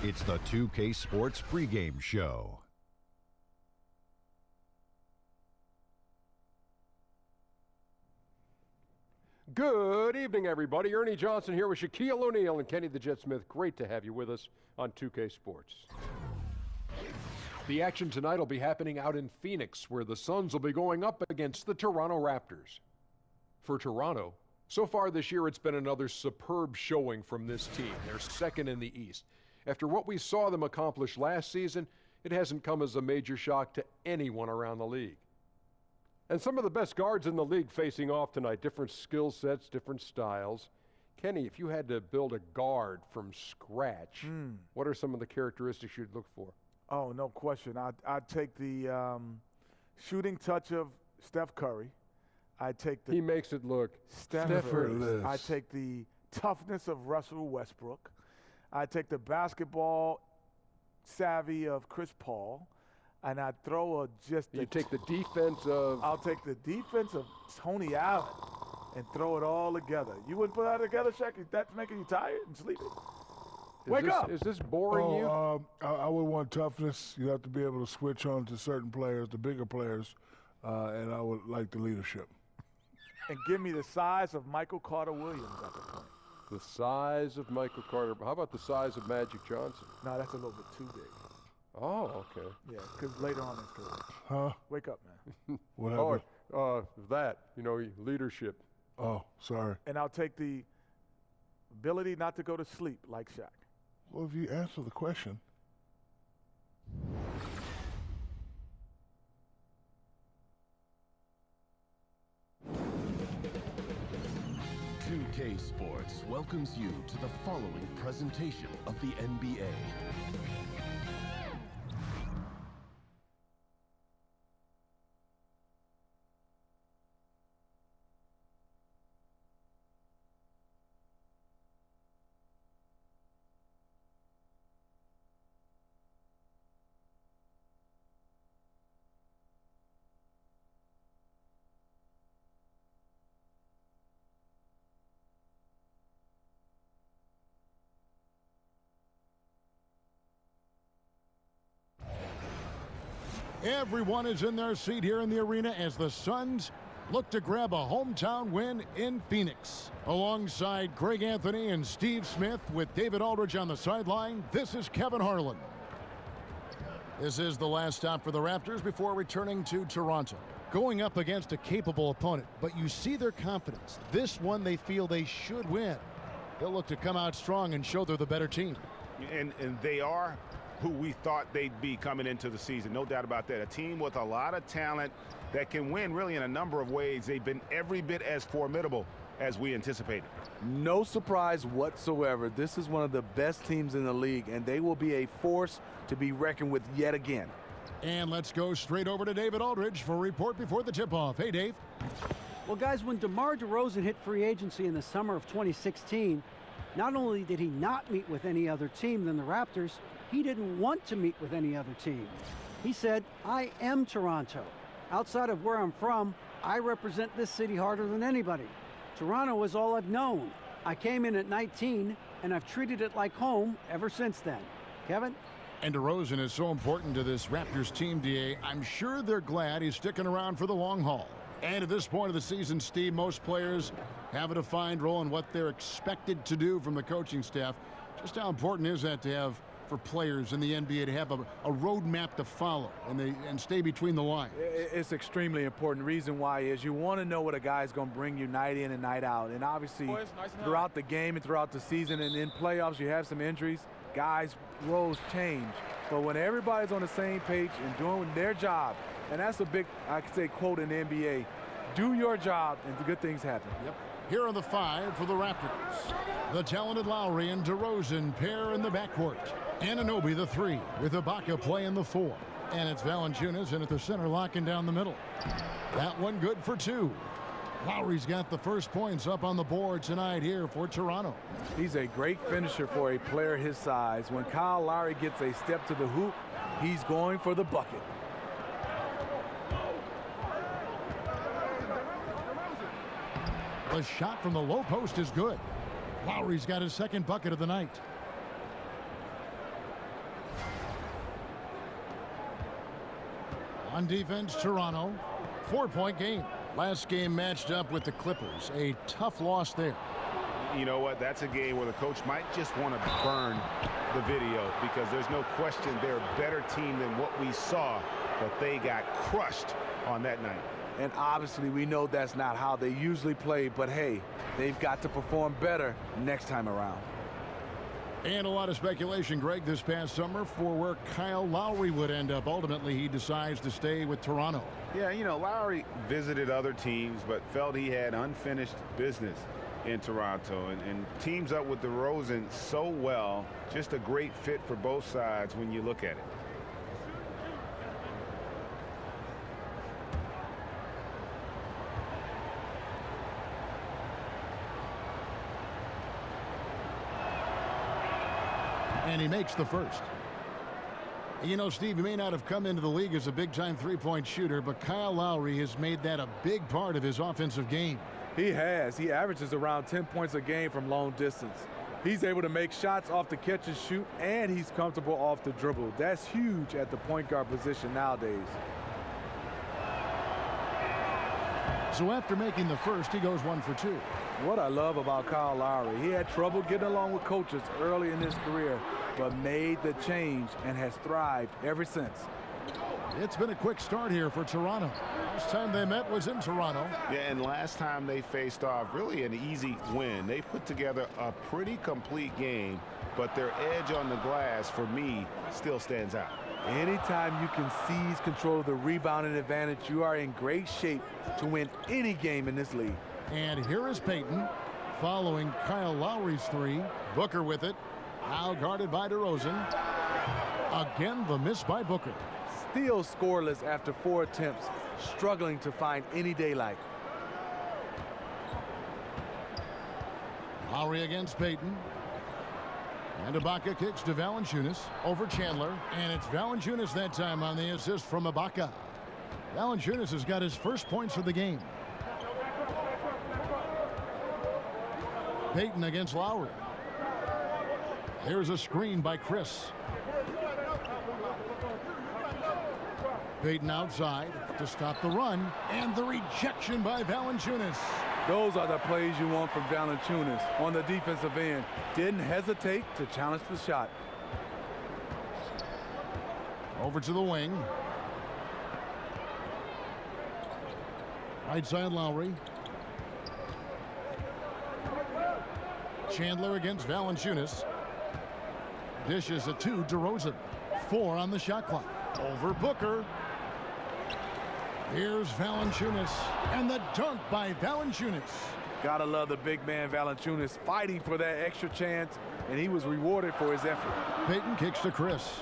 It's the 2K Sports pregame show. Good evening, everybody. Ernie Johnson here with Shaquille O'Neal and Kenny the Jet Smith. Great to have you with us on 2K Sports. The action tonight will be happening out in Phoenix, where the Suns will be going up against the Toronto Raptors. For Toronto, so far this year it's been another superb showing from this team. They're second in the East. After what we saw them accomplish last season, it hasn't come as a major shock to anyone around the league. And some of the best guards in the league facing off tonight, different skill sets, different styles. Kenny, if you had to build a guard from scratch, what are some of the characteristics you'd look for? Oh, no question. I'd take the shooting touch of Steph Curry. I'd take the He makes it look Steph. I'd take the toughness of Russell Westbrook. I'd take the basketball savvy of Chris Paul. And I'd throw You take the defense of... I'll take the defense of Tony Allen and throw it all together. You wouldn't put that together, Shaq? That's making you tired and sleepy? Wake up! Is this boring you? I would want toughness. You have to be able to switch on to certain players, the bigger players, and I would like the leadership. And give me the size of Michael Carter-Williams at the point. The size of Michael Carter. How about the size of Magic Johnson? No, that's a little bit too big. Oh, okay. Yeah, because later on in his career. Huh? Wake up, man. Whatever. Leadership. Oh, sorry. And I'll take the ability not to go to sleep like Shaq. Well, if you answer the question. 2K Sports welcomes you to the following presentation of the NBA. Everyone is in their seat here in the arena as the Suns look to grab a hometown win in Phoenix. Alongside Greg Anthony and Steve Smith with David Aldridge on the sideline, this is Kevin Harlan. This is the last stop for the Raptors before returning to Toronto. Going up against a capable opponent, but you see their confidence. This one they feel they should win. They'll look to come out strong and show they're the better team. And they are who we thought they'd be coming into the season. No doubt about that. A team with a lot of talent that can win really in a number of ways. They've been every bit as formidable as we anticipated. No surprise whatsoever. This is one of the best teams in the league, and they will be a force to be reckoned with yet again. And let's go straight over to David Aldridge for a report before the tip-off. Hey, Dave. Well, guys, when DeMar DeRozan hit free agency in the summer of 2016, not only did he not meet with any other team than the Raptors, he didn't want to meet with any other team. He said, I am Toronto. Outside of where I'm from, I represent this city harder than anybody. Toronto is all I've known. I came in at 19, and I've treated it like home ever since then. Kevin? And DeRozan is so important to this Raptors team, DA. I'm sure they're glad he's sticking around for the long haul. And at this point of the season, Steve, most players have a defined role in what they're expected to do from the coaching staff. Just how important is that to have for players in the NBA to have a roadmap to follow and stay between the lines? It's extremely important. Reason why is you want to know what a guy's going to bring you night in and night out. And obviously, throughout the game and throughout the season and in playoffs, you have some injuries. Guys' roles change. But when everybody's on the same page and doing their job, and that's a big, I could say, quote in the NBA, do your job and the good things happen. Yep. Here are the five for the Raptors. The talented Lowry and DeRozan pair in the backcourt. Anunoby the 3 with Ibaka playing the 4. And it's Valanciunas in at the center locking down the middle. That one good for 2. Lowry's got the first points up on the board tonight here for Toronto. He's a great finisher for a player his size. When Kyle Lowry gets a step to the hoop, he's going for the bucket. The shot from the low post is good. Lowry's got his second bucket of the night. On defense, Toronto. 4-point game. Last game matched up with the Clippers. A tough loss there. You know what? That's a game where the coach might just want to burn the video because there's no question they're a better team than what we saw, but they got crushed on that night. And obviously we know that's not how they usually play, but hey, they've got to perform better next time around. And a lot of speculation, Greg, this past summer for where Kyle Lowry would end up. Ultimately, he decides to stay with Toronto. Yeah, you know, Lowry visited other teams, but felt he had unfinished business in Toronto. And teams up with DeRozan so well, just a great fit for both sides when you look at it. And he makes the first. You know, Steve, he may not have come into the league as a big-time three-point shooter, but Kyle Lowry has made that a big part of his offensive game. He has. He averages around 10 points a game from long distance. He's able to make shots off the catch and shoot, and he's comfortable off the dribble. That's huge at the point guard position nowadays. So after making the first, he goes 1 for 2. What I love about Kyle Lowry, he had trouble getting along with coaches early in his career, but made the change and has thrived ever since. It's been a quick start here for Toronto. Last time they met was in Toronto. Yeah, and last time they faced off, really an easy win. They put together a pretty complete game, but their edge on the glass, for me, still stands out. Anytime you can seize control of the rebounding advantage, you are in great shape to win any game in this league. And here is Payton following Kyle Lowry's three. Booker with it. Now guarded by DeRozan. Again, the miss by Booker. Still scoreless after 4 attempts, struggling to find any daylight. Lowry against Payton. And Ibaka kicks to Valanciunas over Chandler. And it's Valanciunas that time on the assist from Ibaka. Valanciunas has got his first points of the game. Payton against Lowry. Here's a screen by Chris. Payton outside to stop the run. And the rejection by Valanciunas. Those are the plays you want from Valanciunas on the defensive end. Didn't hesitate to challenge the shot. Over to the wing. Right side Lowry. Chandler against Valanciunas. Dishes a 2, DeRozan. 4 on the shot clock. Over Booker. Here's Valanciunas, and the dunk by Valanciunas. Gotta love the big man Valanciunas fighting for that extra chance, and he was rewarded for his effort. Payton kicks to Chris.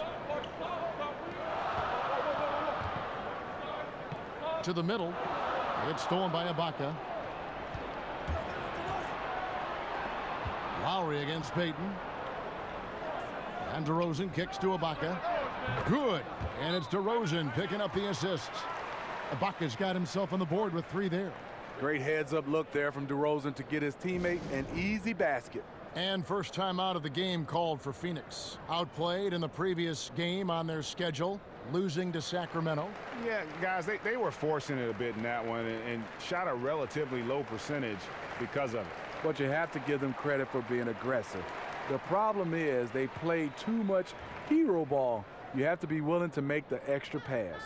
To the middle. It's stolen by Ibaka. Lowry against Payton. And DeRozan kicks to Ibaka. Good. And it's DeRozan picking up the assist. Ibaka's got himself on the board with 3 there. Great heads-up look there from DeRozan to get his teammate an easy basket. And first time out of the game called for Phoenix. Outplayed in the previous game on their schedule, losing to Sacramento. Yeah, guys, they were forcing it a bit in that one and shot a relatively low percentage because of it. But you have to give them credit for being aggressive. The problem is they played too much hero ball. You have to be willing to make the extra pass.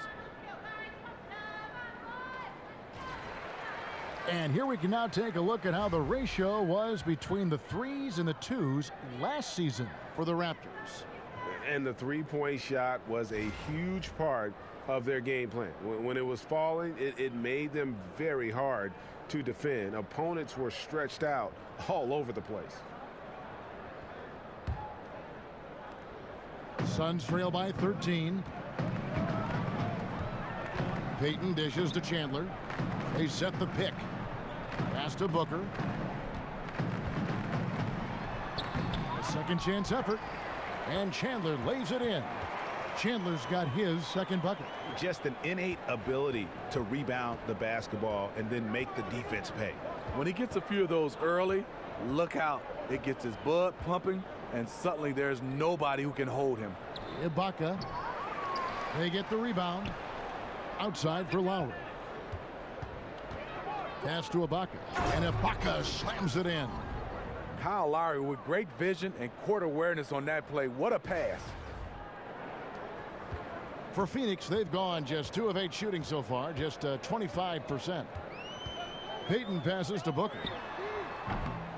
And here we can now take a look at how the ratio was between the 3s and the 2s last season for the Raptors. And the three-point shot was a huge part of their game plan. When it was falling, it made them very hard to defend. Opponents were stretched out all over the place. Suns trail by 13. Payton dishes to Chandler. They set the pick. Pass to Booker. A second chance effort. And Chandler lays it in. Chandler's got his second bucket. Just an innate ability to rebound the basketball and then make the defense pay. When he gets a few of those early, look out. It gets his blood pumping, and suddenly there's nobody who can hold him. Ibaka. They get the rebound. Outside for Lowry. Pass to Ibaka. And Ibaka slams it in. Kyle Lowry with great vision and court awareness on that play. What a pass. For Phoenix, they've gone just 2 of 8 shooting so far, just 25%. Payton passes to Booker.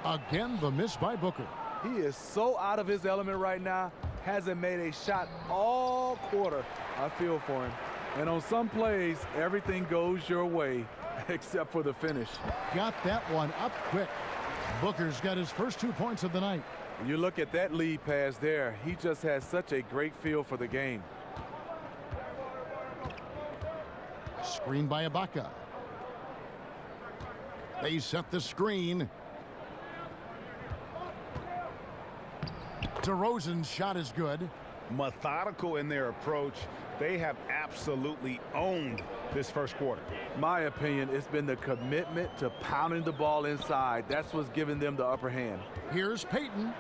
Again, the miss by Booker. He is so out of his element right now. Hasn't made a shot all quarter. I feel for him. And on some plays, everything goes your way except for the finish. Got that one up quick. Booker's got his first 2 points of the night. When you look at that lead pass there, he just has such a great feel for the game. Screen by Ibaka. They set the screen. DeRozan's shot is good. Methodical in their approach. They have absolutely owned this first quarter. My opinion, it's been the commitment to pounding the ball inside. That's what's giving them the upper hand. Here's Payton.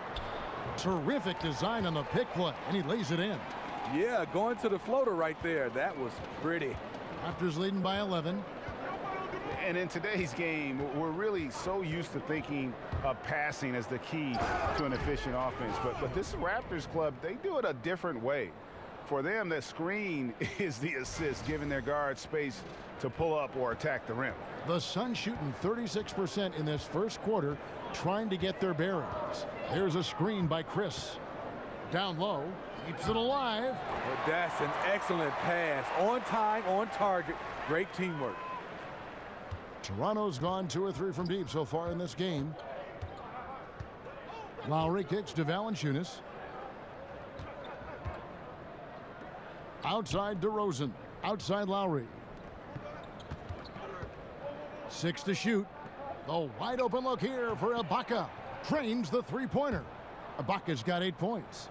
Terrific design on the pick play, and he lays it in. Yeah, going to the floater right there. That was pretty. Raptors leading by 11. And in today's game, we're really so used to thinking of passing as the key to an efficient offense. But this Raptors club, they do it a different way. For them, the screen is the assist, giving their guards space to pull up or attack the rim. The Suns shooting 36% in this first quarter, trying to get their bearings. There's a screen by Chris. Down low, keeps it alive. But that's an excellent pass. On time, on target. Great teamwork. Toronto's gone 2 or 3 from deep so far in this game. Lowry kicks to Valanciunas. Outside DeRozan. Outside Lowry. 6 to shoot. The wide open look here for Ibaka. Trains the three-pointer. Ibaka's got 8 points.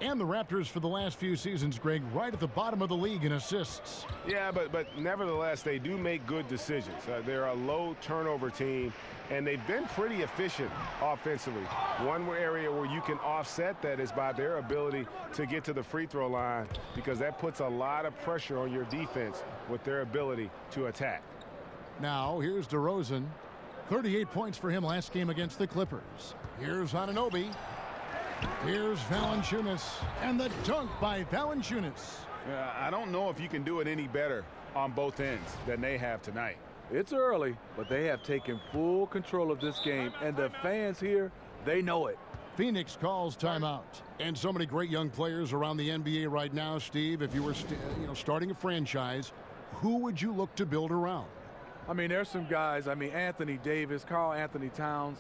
And the Raptors for the last few seasons, Greg, right at the bottom of the league in assists. Yeah, but nevertheless, they do make good decisions. They're a low turnover team, and they've been pretty efficient offensively. One area where you can offset that is by their ability to get to the free throw line, because that puts a lot of pressure on your defense with their ability to attack. Now, here's DeRozan. 38 points for him last game against the Clippers. Here's Anunoby. Here's Valanciunas, and the dunk by Valanciunas. I don't know if you can do it any better on both ends than they have tonight. It's early, but they have taken full control of this game, and the fans here, they know it. Phoenix calls timeout. And so many great young players around the NBA right now, Steve. If you were starting a franchise, who would you look to build around? I mean, there's some guys. I mean, Anthony Davis, Karl Anthony Towns.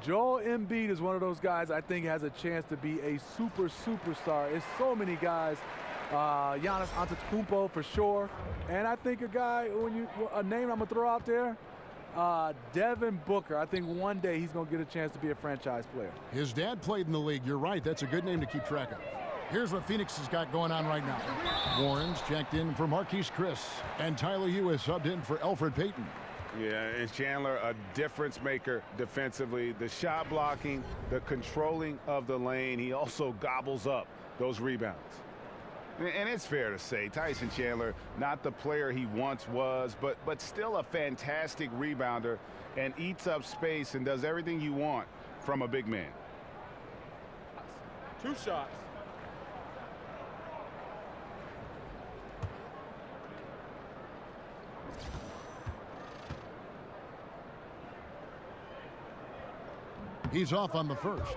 Joel Embiid is one of those guys I think has a chance to be a superstar. It's so many guys. Giannis Antetokounmpo for sure. And I think a guy, a name I'm going to throw out there, Devin Booker. I think one day he's going to get a chance to be a franchise player. His dad played in the league. You're right. That's a good name to keep track of. Here's what Phoenix has got going on right now. Warren's checked in for Marquise Chris. And Tyler Hughes subbed in for Elfrid Payton. Yeah, and Chandler, a difference maker defensively. The shot blocking, the controlling of the lane. He also gobbles up those rebounds. And it's fair to say, Tyson Chandler, not the player he once was, but still a fantastic rebounder and eats up space and does everything you want from a big man. 2 shots. He's off on the first.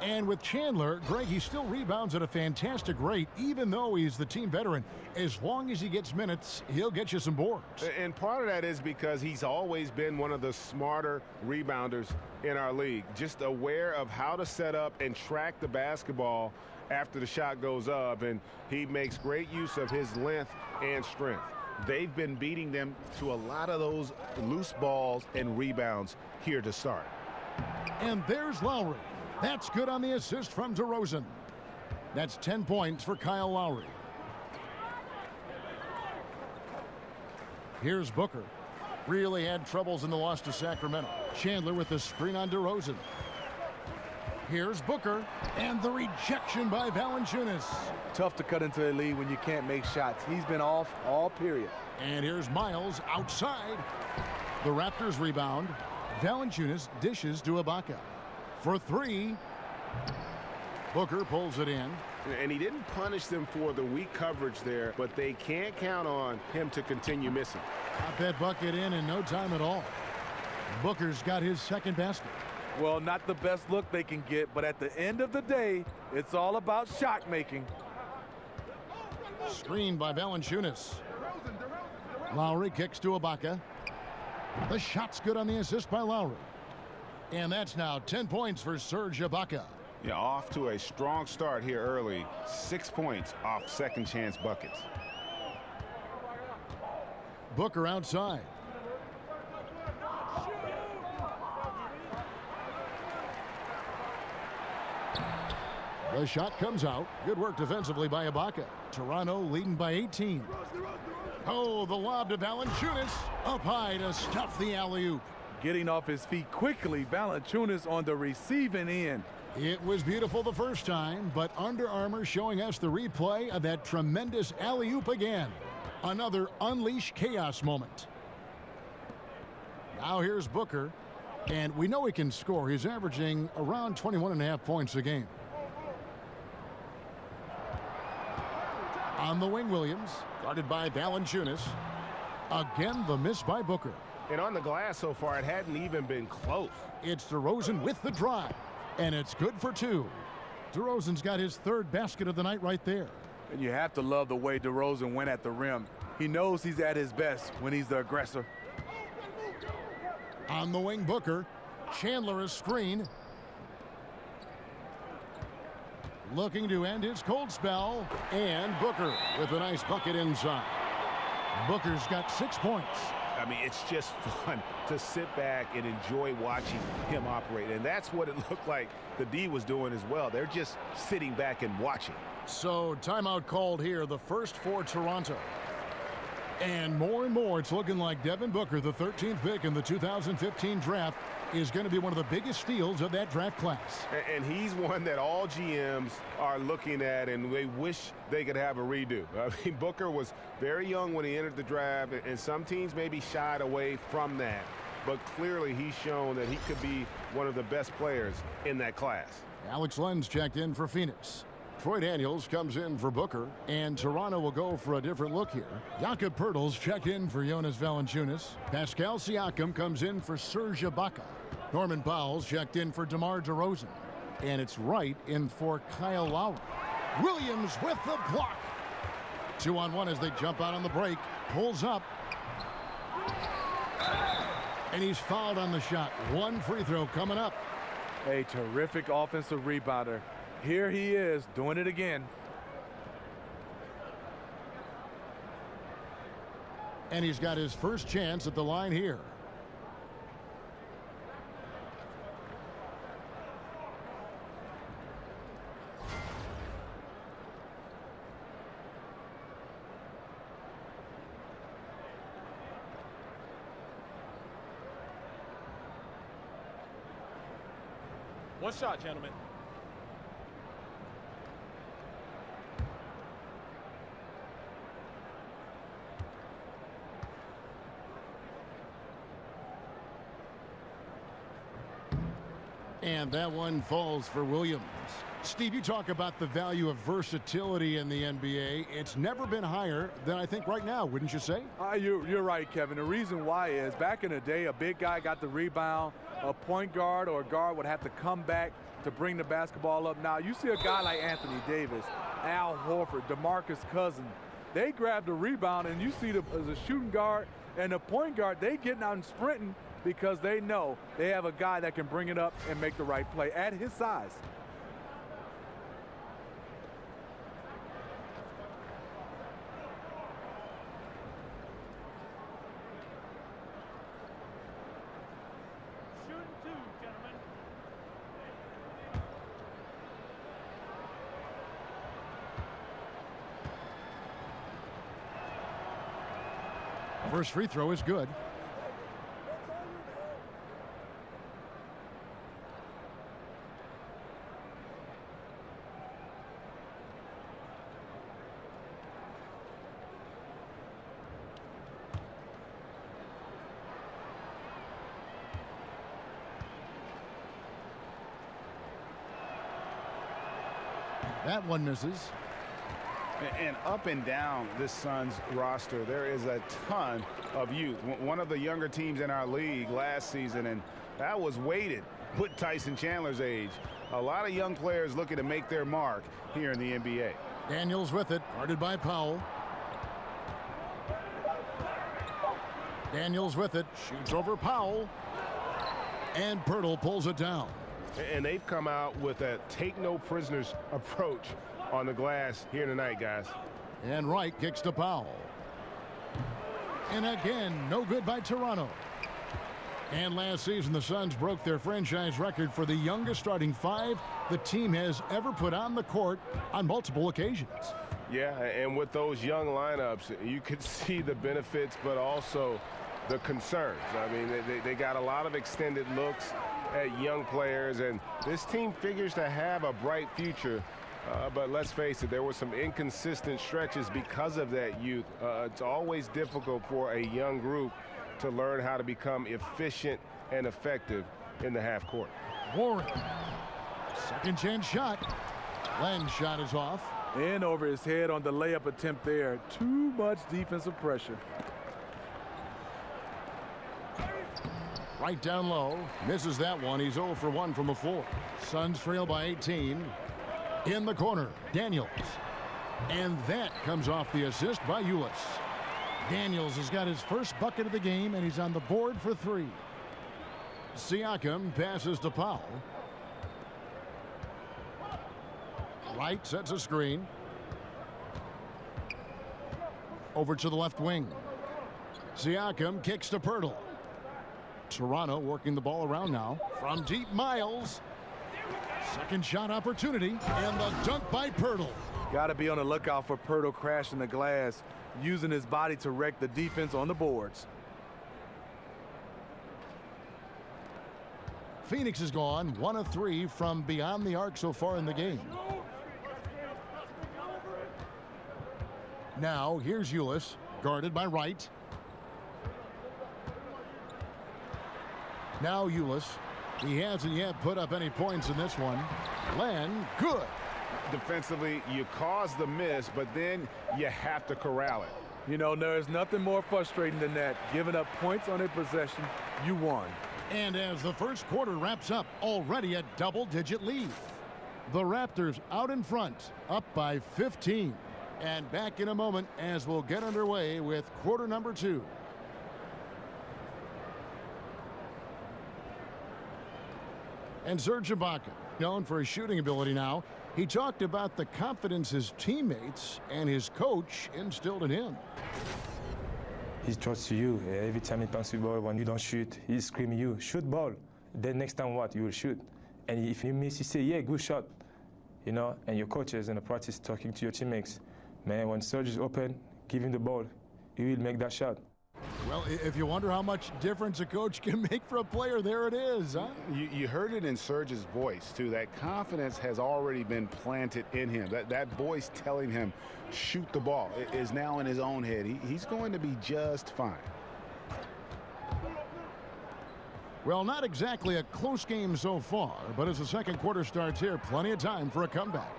And with Chandler, Greg, he still rebounds at a fantastic rate, even though he's the team veteran. As long as he gets minutes, he'll get you some boards. And part of that is because he's always been one of the smarter rebounders in our league, just aware of how to set up and track the basketball after the shot goes up, and he makes great use of his length and strength. They've been beating them to a lot of those loose balls and rebounds here to start. And there's Lowry. That's good on the assist from DeRozan. That's 10 points for Kyle Lowry. Here's Booker. Really had troubles in the loss to Sacramento. Chandler with the screen on DeRozan. Here's Booker, and the rejection by Valanciunas. Tough to cut into a lead when you can't make shots. He's been off all period. And here's Miles outside. The Raptors rebound. Valanciunas dishes to Ibaka. For three. Booker pulls it in. And he didn't punish them for the weak coverage there, but they can't count on him to continue missing. Got that bucket in no time at all. Booker's got his second basket. Well, not the best look they can get, but at the end of the day, it's all about shot making. Screened by Valanciunas. Lowry kicks to Ibaka. The shot's good on the assist by Lowry. And that's now 10 points for Serge Ibaka. Yeah, off to a strong start here early. 6 points off second chance buckets. Booker outside. The shot comes out. Good work defensively by Ibaka. Toronto leading by 18. Oh, the lob to Valanciunas. Up high to stuff the alley-oop. Getting off his feet quickly, Valanciunas on the receiving end. It was beautiful the first time, but Under Armour showing us the replay of that tremendous alley-oop again. Another unleash chaos moment. Now here's Booker, and we know he can score. He's averaging around 21.5 points a game. On the wing, Williams, guarded by Valanciunas. Again, the miss by Booker. And on the glass so far, it hadn't even been close. It's DeRozan with the drive, and it's good for two. DeRozan's got his third basket of the night right there. And you have to love the way DeRozan went at the rim. He knows he's at his best when he's the aggressor. On the wing, Booker. Chandler is screen. Looking to end his cold spell. And Booker with a nice bucket inside. Booker's got 6 points. I mean, it's just fun to sit back and enjoy watching him operate. And that's what it looked like the D was doing as well. They're just sitting back and watching. So timeout called here, the first for Toronto. And more, it's looking like Devin Booker, the 13th pick in the 2015 draft, is going to be one of the biggest steals of that draft class. And he's one that all GMs are looking at, and they wish they could have a redo. I mean, Booker was very young when he entered the draft, and some teams maybe shied away from that. But clearly he's shown that he could be one of the best players in that class. Alex Len's checked in for Phoenix. Troy Daniels comes in for Booker, and Toronto will go for a different look here. Jakob Poeltl's checked in for Jonas Valanciunas. Pascal Siakam comes in for Serge Ibaka. Norman Powell's checked in for DeMar DeRozan. And it's Wright in for Kyle Lowry. Williams with the block. 2-on-1 as they jump out on the break. Pulls up. And he's fouled on the shot. One free throw coming up. A terrific offensive rebounder. Here he is doing it again. And he's got his first chance at the line here. One shot, gentlemen. And that one falls for Williams. Steve, you talk about the value of versatility in the NBA. It's never been higher than I think right now, wouldn't you say? You're right, Kevin. The reason why is back in the day, a big guy got the rebound. A point guard or a guard would have to come back to bring the basketball up. Now, you see a guy like Anthony Davis, Al Horford, DeMarcus Cousins. They grab the rebound, and you see the shooting guard and the point guard, they getting out and sprinting because they know they have a guy that can bring it up and make the right play at his size. First free throw is good. That one misses. And up and down this Suns roster, there is a ton of youth. One of the younger teams in our league last season, and that was weighted with Tyson Chandler's age. A lot of young players looking to make their mark here in the NBA. Daniels with it, guarded by Powell. Daniels with it, shoots over Powell. And Pirtle pulls it down. And they've come out with a take-no-prisoners approach on the glass here tonight, guys. And Wright kicks to Powell. And again, no good by Toronto. And last season, the Suns broke their franchise record for the youngest starting five the team has ever put on the court on multiple occasions. Yeah, and with those young lineups, you could see the benefits, but also the concerns. I mean, they got a lot of extended looks at young players, and this team figures to have a bright future. But let's face it, there were some inconsistent stretches because of that youth. It's always difficult for a young group to learn how to become efficient and effective in the half court. Warren, second chance shot. Len's shot is off. In over his head on the layup attempt there. Too much defensive pressure. Right down low. Misses that one. He's 0 for 1 from the floor. Suns trail by 18. In the corner, Daniels. And that comes off the assist by Ulis. Daniels has got his first bucket of the game, and he's on the board for 3. Siakam passes to Powell. Wright sets a screen. Over to the left wing. Siakam kicks to Pirtle. Toronto working the ball around now. From deep, Miles. Second shot opportunity, and the dunk by Pirtle. Got to be on the lookout for Pirtle crashing the glass, using his body to wreck the defense on the boards. Phoenix is gone 1 of 3 from beyond the arc so far in the game. Now here's Ulis, guarded by Wright. Now Ulis. He hasn't yet put up any points in this one. Len, good. Defensively, you cause the miss, but then you have to corral it. You know, there's nothing more frustrating than that. Giving up points on a possession, you won. And as the first quarter wraps up, already a double-digit lead. The Raptors out in front, up by 15. And back in a moment as we'll get underway with quarter number 2. And Serge Ibaka, known for his shooting ability now, he talked about the confidence his teammates and his coach instilled in him. He trusts you. Every time he passes the ball, when you don't shoot, he's screaming you, shoot ball. Then next time what? You will shoot. And if you miss, you say, yeah, good shot. You know, and your coaches in the practice talking to your teammates. Man, when Serge is open, give him the ball. He will make that shot. Well, if you wonder how much difference a coach can make for a player, there it is, huh? You heard it in Serge's voice, too. That confidence has already been planted in him. That voice telling him, shoot the ball, is now in his own head. He's going to be just fine. Well, not exactly a close game so far, but as the second quarter starts here, plenty of time for a comeback.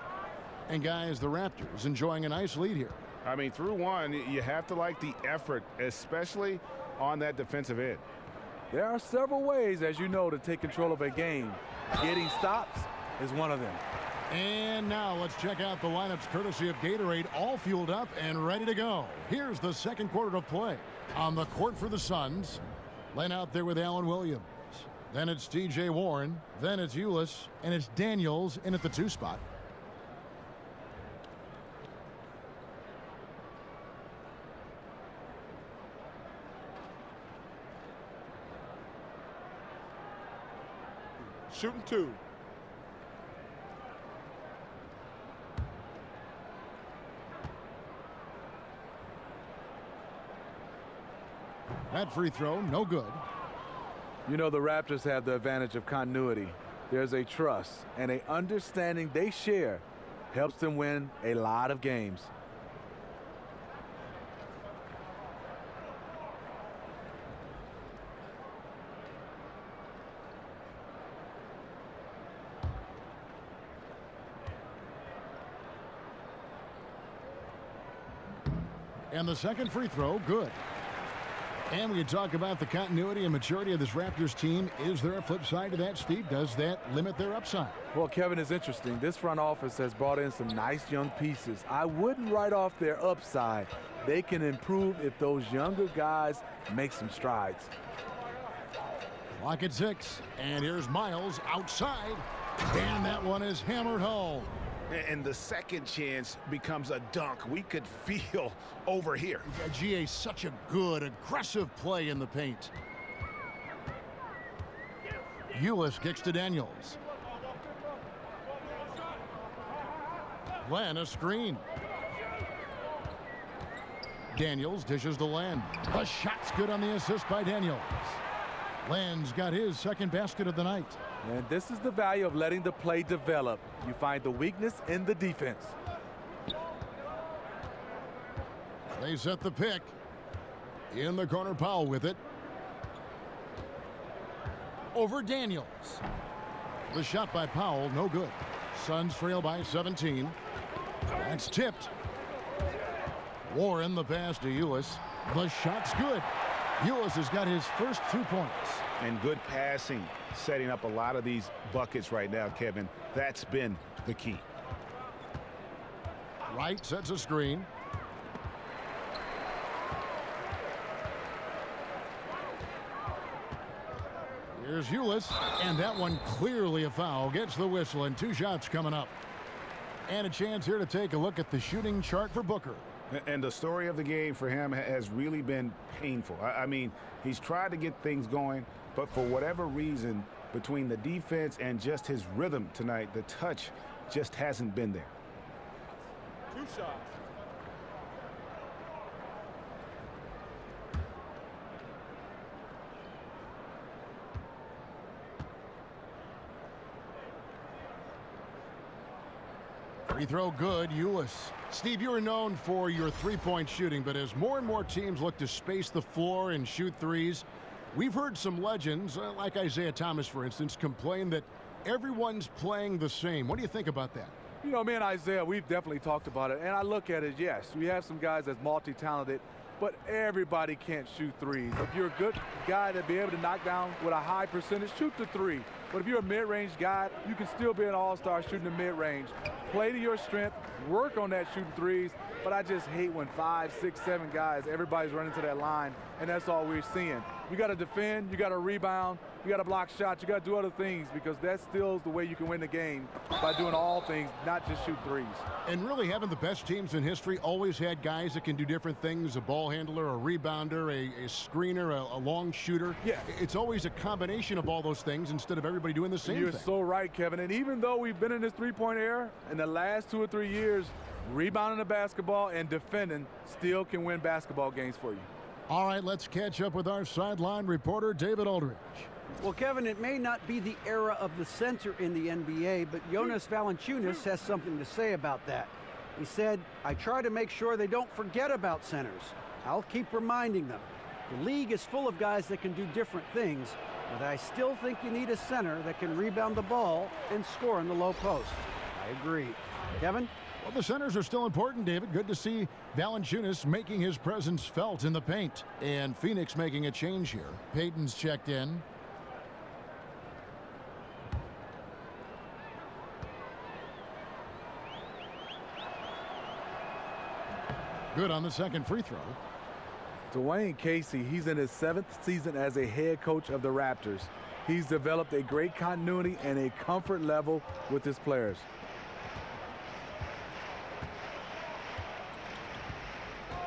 And, guys, the Raptors enjoying a nice lead here. I mean, through one, you have to like the effort, especially on that defensive end. There are several ways, as you know, to take control of a game. Getting stops is one of them. And now let's check out the lineups courtesy of Gatorade, all fueled up and ready to go. Here's the second quarter of play. On the court for the Suns, Len out there with Allen Williams. Then it's T.J. Warren. Then it's Ulis. And it's Daniels in at the 2 spot. Shooting 2. That free throw, no good. You know, the Raptors have the advantage of continuity. There's a trust and an understanding they share helps them win a lot of games. And the second free throw, good. And we talk about the continuity and maturity of this Raptors team. Is there a flip side to that, Steve? Does that limit their upside? Well, Kevin, it's interesting. This front office has brought in some nice young pieces. I wouldn't write off their upside. They can improve if those younger guys make some strides. Clock at 6, and here's Miles outside, and that one is hammered home. And the second chance becomes a dunk. We could feel over here. GA, such a good, aggressive play in the paint. Ulis kicks to Daniels. Len, a screen. Daniels dishes to Len. The shot's good on the assist by Daniels. Len's got his second basket of the night. And this is the value of letting the play develop. You find the weakness in the defense. They set the pick. In the corner, Powell with it. Over Daniels. The shot by Powell, no good. Suns trail by 17. That's tipped. Warren the pass to Ulis. The shot's good. Ulis has got his first 2 points. And good passing, setting up a lot of these buckets right now, Kevin. That's been the key. Wright sets a screen. Here's Ulis, and that one clearly a foul. Gets the whistle, and 2 shots coming up. And a chance here to take a look at the shooting chart for Booker. And the story of the game for him has really been painful. I mean, he's tried to get things going, but for whatever reason, between the defense and just his rhythm tonight, the touch just hasn't been there. 2 shots. Free throw good, Ulis. Steve, you are known for your three-point shooting, but as more and more teams look to space the floor and shoot threes, we've heard some legends, like Isaiah Thomas, for instance, complain that everyone's playing the same. What do you think about that? You know, me and Isaiah, we've definitely talked about it, and I look at it, yes, we have some guys that's multi-talented, but everybody can't shoot threes. If you're a good guy to be able to knock down with a high percentage, shoot the three. But if you're a mid-range guy, you can still be an all-star shooting the mid-range. Play to your strength, work on that shooting threes, but I just hate when 5, 6, 7 guys, everybody's running to that line, and that's all we're seeing. You got to defend, you got to rebound, you got to block shots, you got to do other things, because that still is the way you can win the game, by doing all things, not just shoot threes. And really, haven't the best teams in history always had guys that can do different things, a ball handler, a rebounder, a screener, a long shooter? Yeah. It's always a combination of all those things instead of everybody doing the same You're thing. so right, Kevin. And even though we've been in this three-point era, in the last 2 or 3 years, rebounding the basketball and defending still can win basketball games for you. All right, let's catch up with our sideline reporter, David Aldridge. Well, Kevin, it may not be the era of the center in the NBA, but Jonas Valanciunas has something to say about that. He said, "I try to make sure they don't forget about centers. I'll keep reminding them. The league is full of guys that can do different things, but I still think you need a center that can rebound the ball and score in the low post." I agree. Kevin? Well, the centers are still important, David. Good to see Valanciunas making his presence felt in the paint. And Phoenix making a change here. Payton's checked in. Good on the second free throw. Dwayne Casey, he's in his 7th season as a head coach of the Raptors. He's developed a great continuity and a comfort level with his players.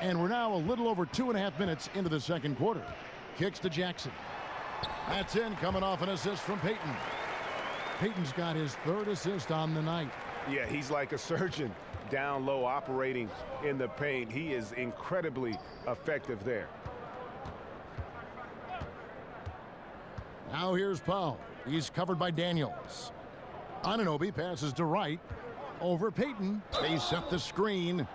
And we're now a little over 2.5 minutes into the second quarter. Kicks to Jackson. That's in, coming off an assist from Payton. Payton's got his 3rd assist on the night. Yeah, he's like a surgeon down low operating in the paint. He is incredibly effective there. Now here's Powell. He's covered by Daniels. Anunoby passes to Wright. Over Payton. They set the screen.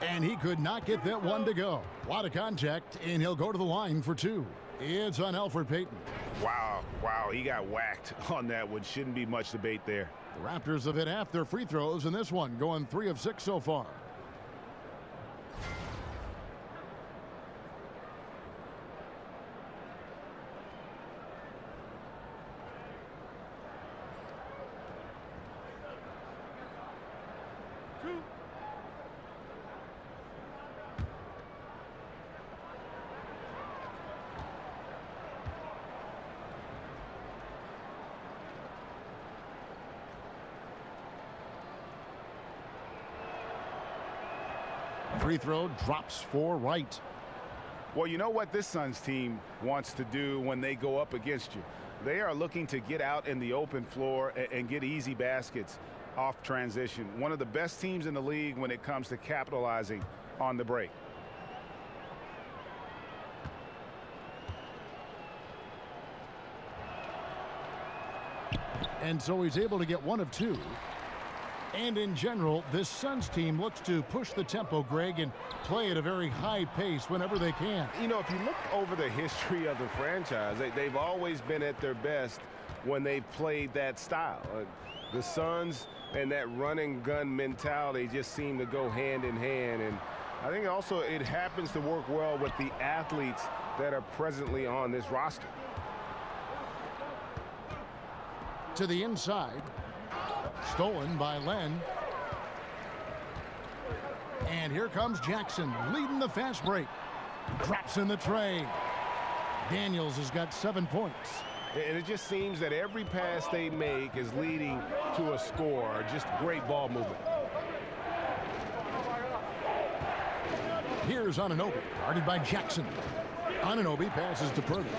And he could not get that one to go. A lot of contact, and he'll go to the line for 2. It's on Elfrid Payton. Wow, he got whacked on that one. Shouldn't be much debate there. The Raptors have hit half their free throws in this one, going 3 of 6 so far. Free throw drops for Wright. Well, you know what this Suns team wants to do when they go up against you? They are looking to get out in the open floor and get easy baskets off transition. One of the best teams in the league when it comes to capitalizing on the break. And so he's able to get one of two. And in general, this Suns team looks to push the tempo, Greg, and play at a very high pace whenever they can. You know, if you look over the history of the franchise, they've always been at their best when they've played that style. The Suns and that run and gun mentality just seem to go hand in hand. And I think also it happens to work well with the athletes that are presently on this roster. To the inside. Stolen by Len. And here comes Jackson leading the fast break. Drops in the tray. Daniels has got 7 points. And it just seems that every pass they make is leading to a score. Just great ball movement. Here's Anunoby, guarded by Jackson. Anunoby passes to Purdy.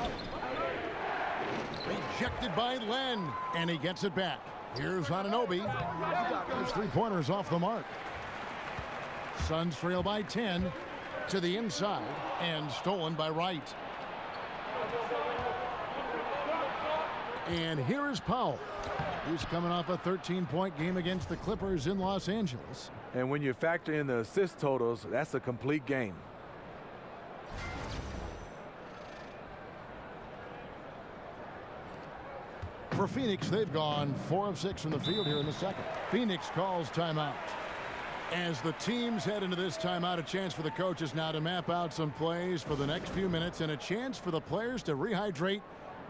Rejected by Len, and he gets it back. Here's Anunoby. His three-pointers off the mark. Suns trail by 10 to the inside, and stolen by Wright. And here is Powell. He's coming off a 13-point game against the Clippers in Los Angeles. And when you factor in the assist totals, that's a complete game. For Phoenix, they've gone 4 of 6 from the field here in the second. Phoenix calls timeout. As the teams head into this timeout, a chance for the coaches now to map out some plays for the next few minutes and a chance for the players to rehydrate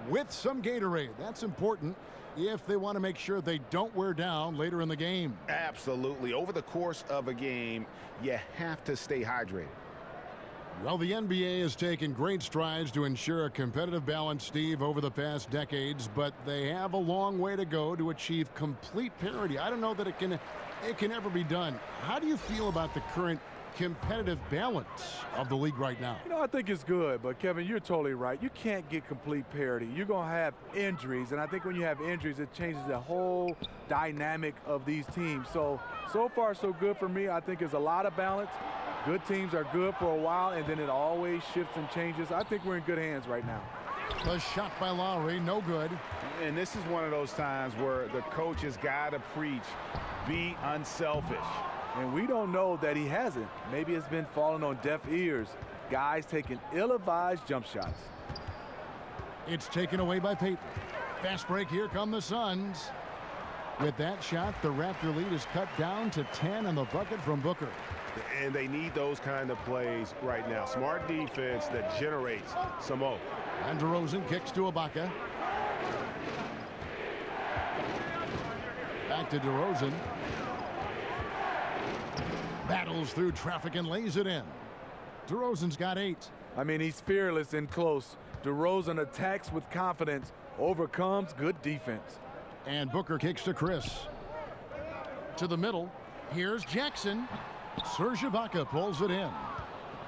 with some Gatorade. That's important if they want to make sure they don't wear down later in the game. Absolutely. Over the course of a game, you have to stay hydrated. Well, the NBA has taken great strides to ensure a competitive balance, Steve, over the past decades, but they have a long way to go to achieve complete parity. I don't know that it can ever be done. How do you feel about the current competitive balance of the league right now? You know, I think it's good, but Kevin, you're totally right. You can't get complete parity. You're going to have injuries, and I think when you have injuries, it changes the whole dynamic of these teams. So far, so good for me. I think there's a lot of balance. Good teams are good for a while, and then it always shifts and changes. I think we're in good hands right now. The shot by Lowry, no good. And this is one of those times where the coach has got to preach, be unselfish. And we don't know that he hasn't. Maybe it's been falling on deaf ears. Guys taking ill-advised jump shots. It's taken away by Payton. Fast break, here come the Suns. With that shot, the Raptor lead is cut down to 10 on the bucket from Booker. And they need those kind of plays right now. Smart defense that generates some more. And DeRozan kicks to Ibaka. Back to DeRozan. Battles through traffic and lays it in. DeRozan's got 8. I mean, he's fearless and close. DeRozan attacks with confidence, overcomes good defense. And Booker kicks to Chris. To the middle. Here's Jackson. Serge Ibaka pulls it in.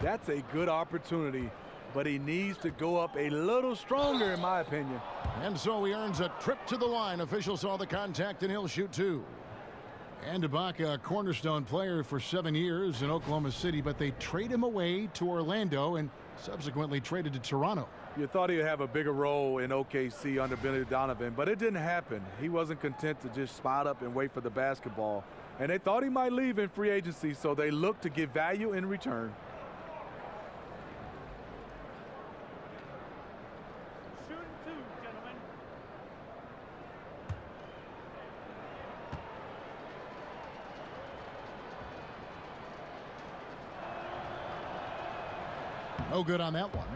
That's a good opportunity, but he needs to go up a little stronger, in my opinion. And so he earns a trip to the line. Officials saw the contact, and he'll shoot 2. And Ibaka, a cornerstone player for 7 years in Oklahoma City, but they trade him away to Orlando and subsequently traded to Toronto. You thought he would have a bigger role in OKC under Billy Donovan, but it didn't happen. He wasn't content to just spot up and wait for the basketball. And they thought he might leave in free agency, so they looked to get value in return. Shooting 2, gentlemen. No good on that one.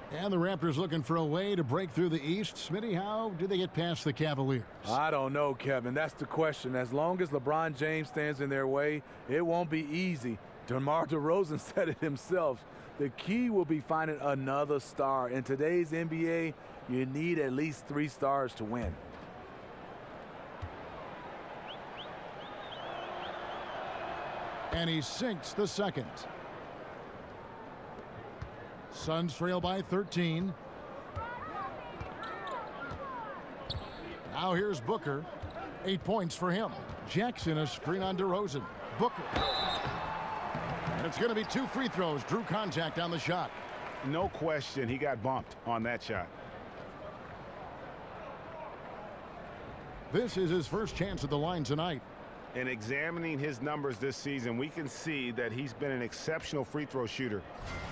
And the Raptors looking for a way to break through the East. Smitty, how do they get past the Cavaliers? I don't know, Kevin. That's the question. As long as LeBron James stands in their way, it won't be easy. DeMar DeRozan said it himself. The key will be finding another star. In today's NBA, you need at least 3 stars to win. And he sinks the second. Suns trail by 13. Now here's Booker. 8 points for him. Jackson, a screen on DeRozan. Booker. And it's going to be 2 free throws. Drew contact on the shot. No question, he got bumped on that shot. This is his first chance at the line tonight. In examining his numbers this season, we can see that he's been an exceptional free throw shooter,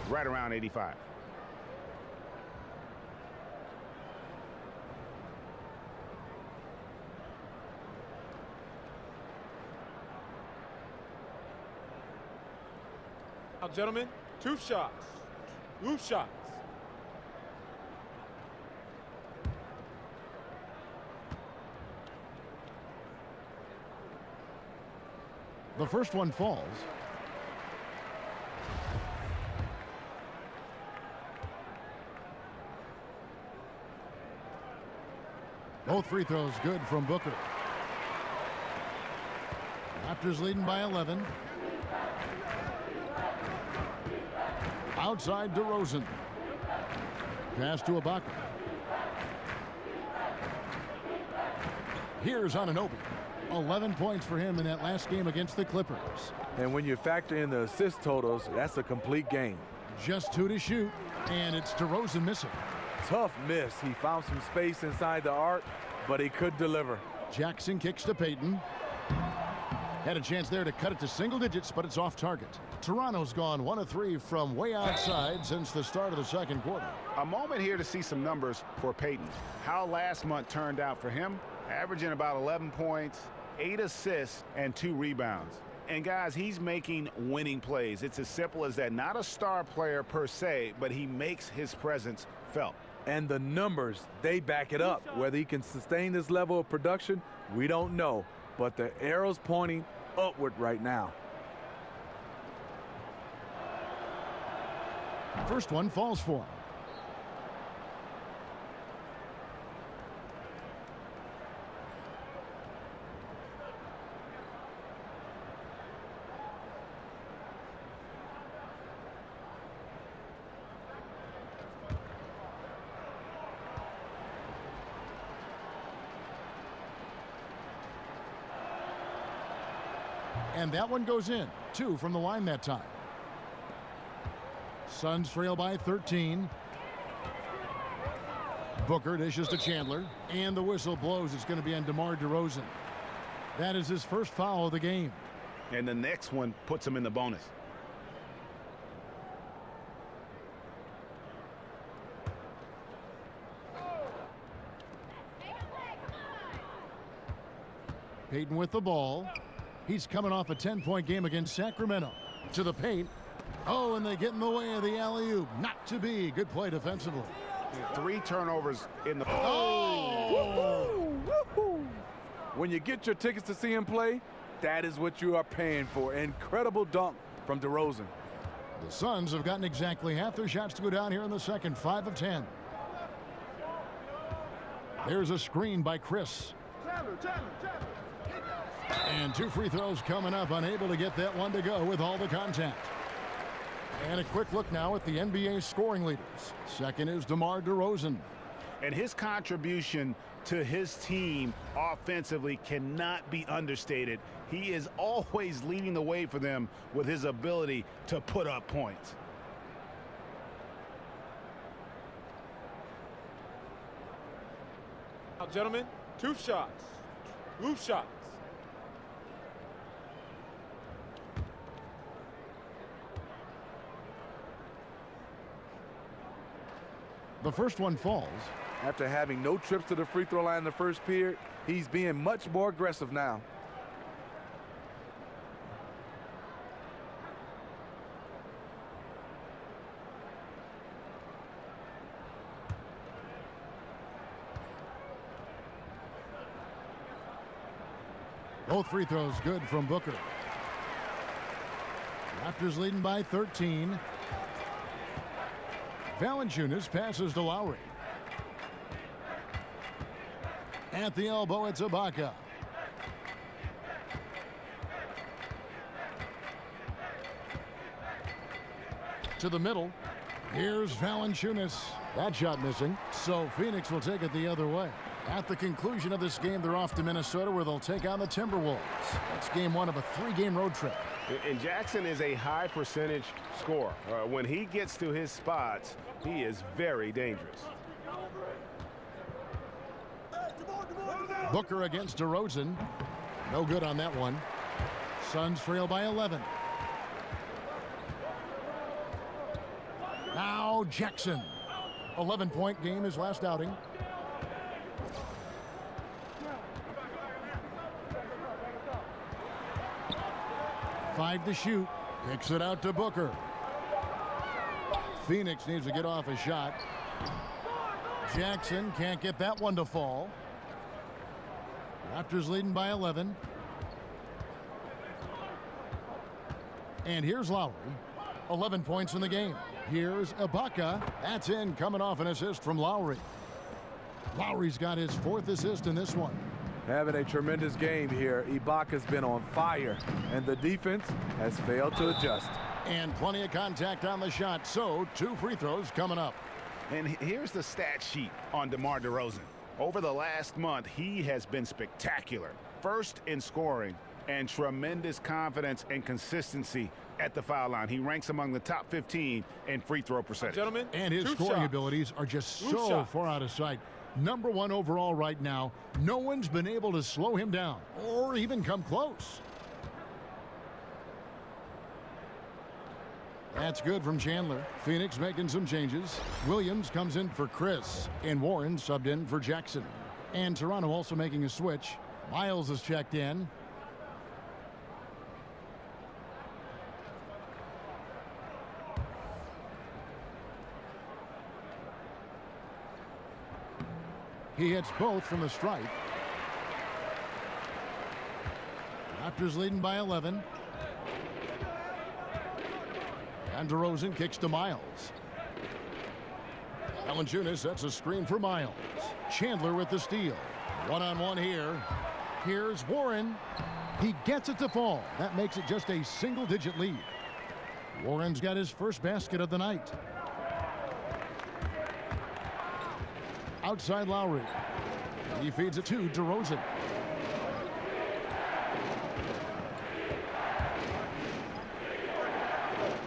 right around 85. Now, gentlemen, 2 shots. 2 shots. The first one falls. Both free throws good from Booker. Raptors leading by 11. Outside DeRozan. Pass to Ibaka. Here's Anunoby. 11 points for him in that last game against the Clippers. And when you factor in the assist totals, that's a complete game. Just 2 to shoot, and it's DeRozan missing. Tough miss. He found some space inside the arc, but he could deliver. Jackson kicks to Payton. Had a chance there to cut it to single digits, but it's off target. Toronto's gone 1 of 3 from way outside since the start of the second quarter. A moment here to see some numbers for Payton. How last month turned out for him, averaging about 11 points, 8 assists, and 2 rebounds. And guys, he's making winning plays. It's as simple as that. Not a star player per se, but he makes his presence felt. And the numbers, they back it up. Whether he can sustain this level of production, we don't know. But the arrow's pointing upward right now. First one falls for him. And that one goes in. 2 from the line that time. Suns trail by 13. Booker dishes to Chandler. And the whistle blows. It's going to be on DeMar DeRozan. That is his first foul of the game. And the next one puts him in the bonus. Payton with the ball. He's coming off a 10-point game against Sacramento. To the paint. Oh, and they get in the way of the alley-oop. Not to be. Good play defensively. 3 turnovers in the... Oh! Woo-hoo! When you get your tickets to see him play, that is what you are paying for. Incredible dunk from DeRozan. The Suns have gotten exactly half their shots to go down here in the second. 5 of 10. There's a screen by Chris. And 2 free throws coming up. Unable to get that one to go with all the contact. And a quick look now at the NBA scoring leaders. Second is DeMar DeRozan. And his contribution to his team offensively cannot be understated. He is always leading the way for them with his ability to put up points. Now, gentlemen, 2 shots. 2 shots. The first one falls. After having no trips to the free throw line in the first period, he's being much more aggressive now. Both free throws good from Booker. Raptors leading by 13. Valanciunas passes to Lowry. At the elbow, it's Ibaka. to the middle. Here's Valanciunas. That shot missing. So Phoenix will take it the other way. At the conclusion of this game, they're off to Minnesota, where they'll take on the Timberwolves. That's game one of a 3-game road trip. And Jackson is a high percentage scorer. When he gets to his spots, he is very dangerous. Booker against DeRozan. No good on that one. Suns trail by 11. Now Jackson. 11-point game his last outing. Five to shoot. Kicks it out to Booker. Phoenix needs to get off a shot. Jackson can't get that one to fall. Raptors leading by 11. And here's Lowry. 11 points in the game. Here's Ibaka. That's in, coming off an assist from Lowry. Lowry's got his 4th assist in this one. Having a tremendous game here. Ibaka's been on fire, and the defense has failed to adjust. And plenty of contact on the shot, so 2 free throws coming up. And here's the stat sheet on DeMar DeRozan. Over the last month, he has been spectacular. First in scoring and tremendous confidence and consistency at the foul line. He ranks among the top 15 in free throw percentage. Gentlemen, and his scoring abilities are just so far out of sight. Number 1 overall right now. No one's been able to slow him down or even come close. That's good from Chandler. Phoenix making some changes. Williams comes in for Chris, and Warren subbed in for Jackson. And Toronto also making a switch. Miles is checked in. He hits both from the stripe. Raptors leading by 11. And DeRozan kicks to Miles. Valanciunas sets a screen for Miles. Chandler with the steal. One-on-one here. Here's Warren. He gets it to fall. That makes it just a single-digit lead. Warren's got his first basket of the night. Outside Lowry. He feeds it to DeRozan.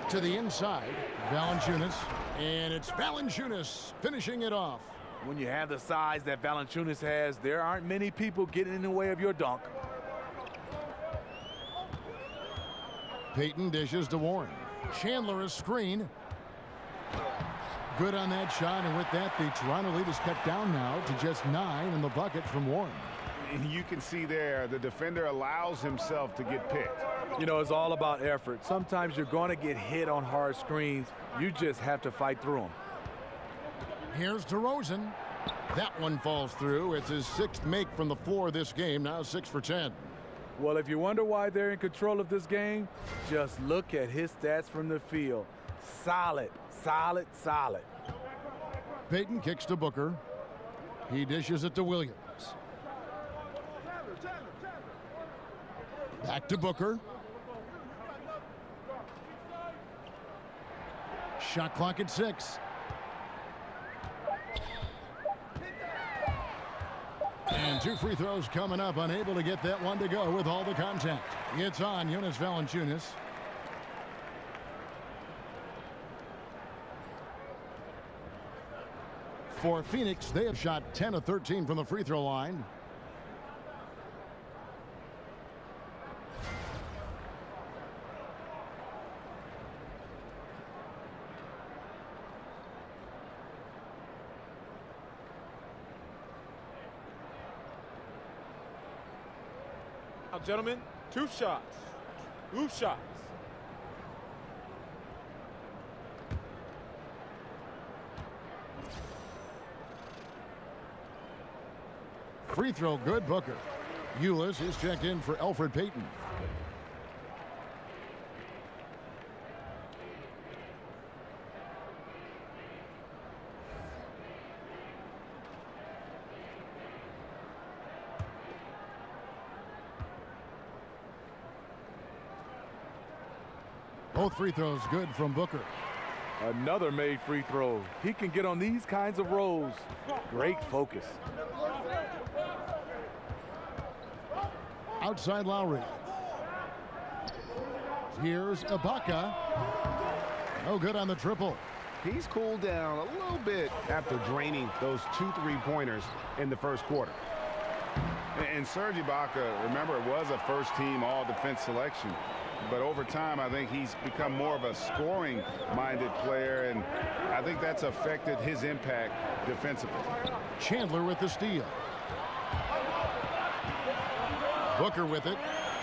To the inside, Valanciunas. And it's Valanciunas finishing it off. When you have the size that Valanciunas has, there aren't many people getting in the way of your dunk. Payton dishes to Warren. Chandler a screen. Good on that shot, and with that, the Toronto lead is cut down now to just 9 in the bucket from Warren. You can see there, the defender allows himself to get picked. You know, it's all about effort. Sometimes you're going to get hit on hard screens. You just have to fight through them. Here's DeRozan. That one falls through. It's his 6th make from the floor this game, now 6 for 10. Well, if you wonder why they're in control of this game, just look at his stats from the field. Solid, solid, solid. Payton kicks to Booker. He dishes it to Williams. Back to Booker. Shot clock at 6. And 2 free throws coming up. Unable to get that one to go with all the contact. It's on Jonas Valanciunas. For Phoenix, they have shot 10 of 13 from the free throw line. Now, gentlemen, 2 shots. 2 shots. Free throw good, Booker. Ulis is checked in for Elfrid Payton. Both free throws good from Booker. Another made free throw. He can get on these kinds of rolls. Great focus. Outside Lowry. Here's Ibaka. No good on the triple. He's cooled down a little bit after draining those 2 3-pointers in the first quarter. And Serge Ibaka, remember, it was a first-team all-defense selection. But over time, I think he's become more of a scoring-minded player, and I think that's affected his impact defensively. Chandler with the steal. Booker with it.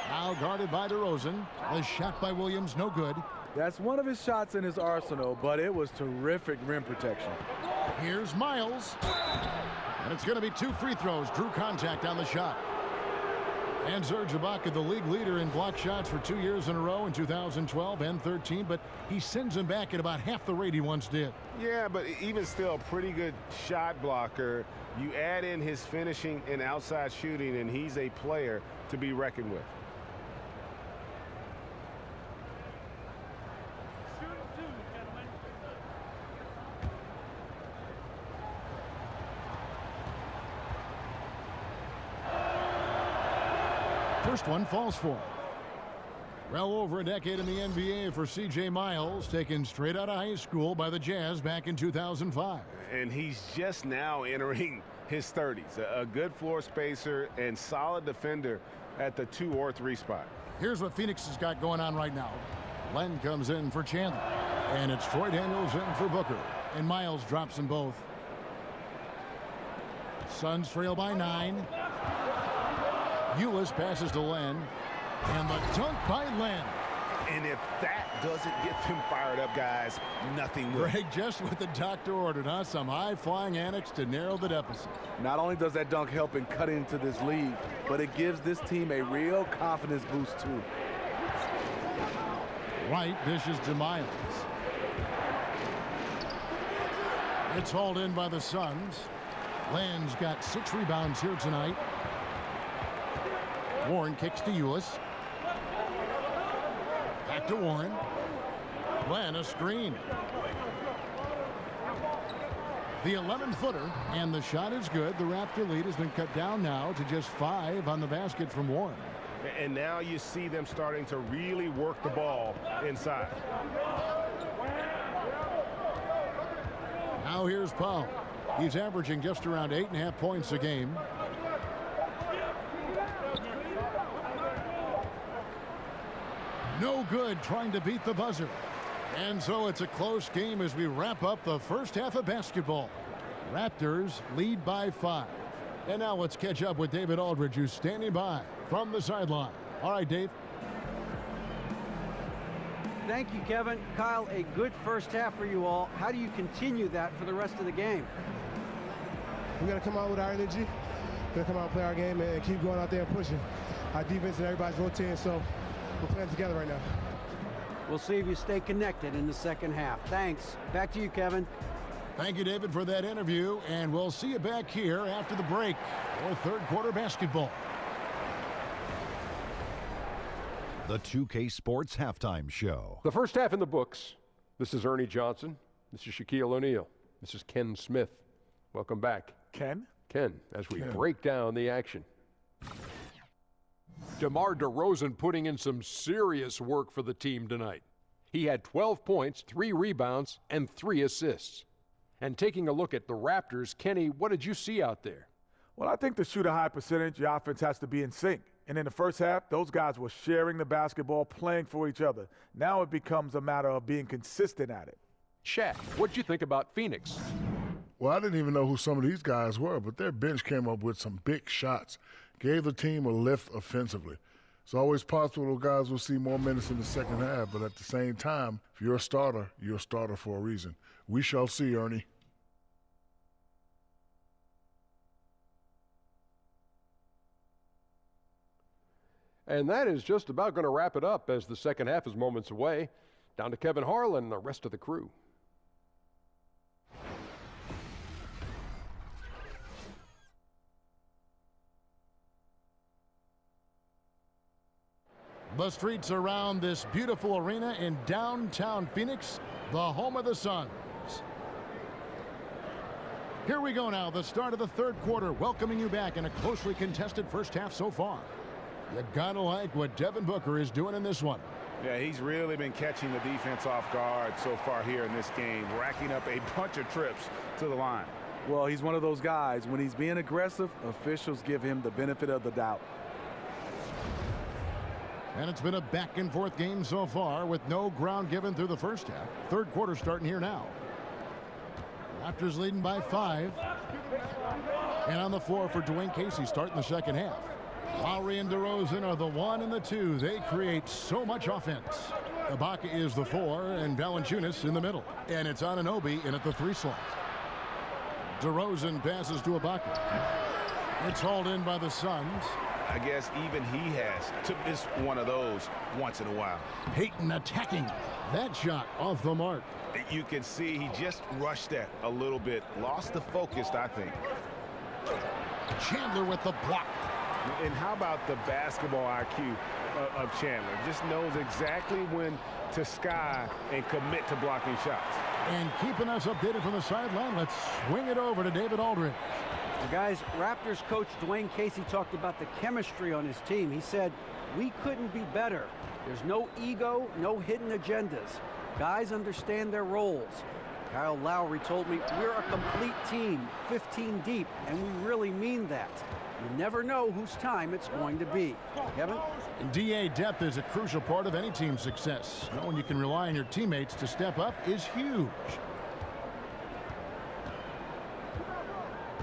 Now guarded by DeRozan. The shot by Williams, no good. That's one of his shots in his arsenal, but it was terrific rim protection. Here's Miles. And it's going to be 2 free throws. Drew contact on the shot. And Serge Ibaka, the league leader in block shots for 2 years in a row in 2012 and 13, but he sends them back at about half the rate he once did. Yeah, but even still, a pretty good shot blocker. You add in his finishing and outside shooting, and he's a player to be reckoned with. First one falls for him. Well over a decade in the NBA for C.J. Miles, taken straight out of high school by the Jazz back in 2005. And he's just now entering his 30s. A good floor spacer and solid defender at the 2 or 3 spot. Here's what Phoenix has got going on right now. Len comes in for Chandler. And it's Troy Daniels in for Booker. And Miles drops them both. Suns trail by 9. Ulis passes to Len. And the dunk by Len. And if that doesn't get them fired up, guys, nothing will. Greg, just what the doctor ordered, huh? Some high-flying annex to narrow the deficit. Not only does that dunk help in cutting into this lead, but it gives this team a real confidence boost, too. Wright dishes to Miles. It's hauled in by the Suns. Len's got 6 rebounds here tonight. Warren kicks to Ulis. Back to Warren. Len a screen. The 11-footer, and the shot is good. The Raptor lead has been cut down now to just 5 on the basket from Warren. And now you see them starting to really work the ball inside. Now here's Powell. He's averaging just around 8.5 points a game. No good trying to beat the buzzer. And so it's a close game as we wrap up the first half of basketball. Raptors lead by 5. And now let's catch up with David Aldridge, who's standing by from the sideline. All right, Dave. Thank you, Kevin. Kyle, a good first half for you all. How do you continue that for the rest of the game? We got to come out with our energy. We got to come out and play our game and keep going out there and pushing. Our defense and everybody's rotating, so we're playing together right now. We'll see if you stay connected in the second half. Thanks. Back to you, Kevin. Thank you, David, for that interview, and we'll see you back here after the break for third quarter basketball. The 2K Sports Halftime Show. The first half in the books. This is Ernie Johnson. This is Shaquille O'Neal. This is Ken Smith. Welcome back. Ken? Ken, as we break down the action. DeMar DeRozan putting in some serious work for the team tonight. He had 12 points, 3 rebounds, and 3 assists. And taking a look at the Raptors, Kenny, what did you see out there? Well, I think to shoot a high percentage, your offense has to be in sync. And in the first half, those guys were sharing the basketball, playing for each other. Now it becomes a matter of being consistent at it. Shaq, what'd you think about Phoenix? Well, I didn't even know who some of these guys were, but their bench came up with some big shots, gave the team a lift offensively. It's always possible those guys will see more minutes in the second half, but at the same time, if you're a starter for a reason. We shall see, Ernie. And that is just about going to wrap it up as the second half is moments away. Down to Kevin Harlan and the rest of the crew. The streets around this beautiful arena in downtown Phoenix the home of the Suns. Here we go now, the start of the third quarter, welcoming you back in a closely contested first half so far. You gotta like what Devin Booker is doing in this one. Yeah, he's really been catching the defense off guard so far here in this game, racking up a bunch of trips to the line. Well, he's one of those guys. When he's being aggressive, officials give him the benefit of the doubt. And it's been a back-and-forth game so far with no ground given through the first half. Third quarter starting here now. Raptors leading by 5. And on the floor for Dwayne Casey starting the second half. Lowry and DeRozan are the 1 and the 2. They create so much offense. Ibaka is the 4 and Valanciunas in the middle. And it's Anunoby in at the 3 slot. DeRozan passes to Ibaka. It's hauled in by the Suns. I guess even he has to miss one of those once in a while. Payton attacking. That shot off the mark. You can see he just rushed that a little bit. Lost the focus, I think. Chandler with the block. And how about the basketball IQ of Chandler? Just knows exactly when to sky and commit to blocking shots. And keeping us updated from the sideline, let's swing it over to David Aldridge. Well, guys, Raptors coach Dwayne Casey talked about the chemistry on his team. He said, we couldn't be better. There's no ego, no hidden agendas. Guys understand their roles. Kyle Lowry told me, we're a complete team, 15 deep, and we really mean that. You never know whose time it's going to be. Kevin? And DA depth is a crucial part of any team's success. Knowing you can rely on your teammates to step up is huge.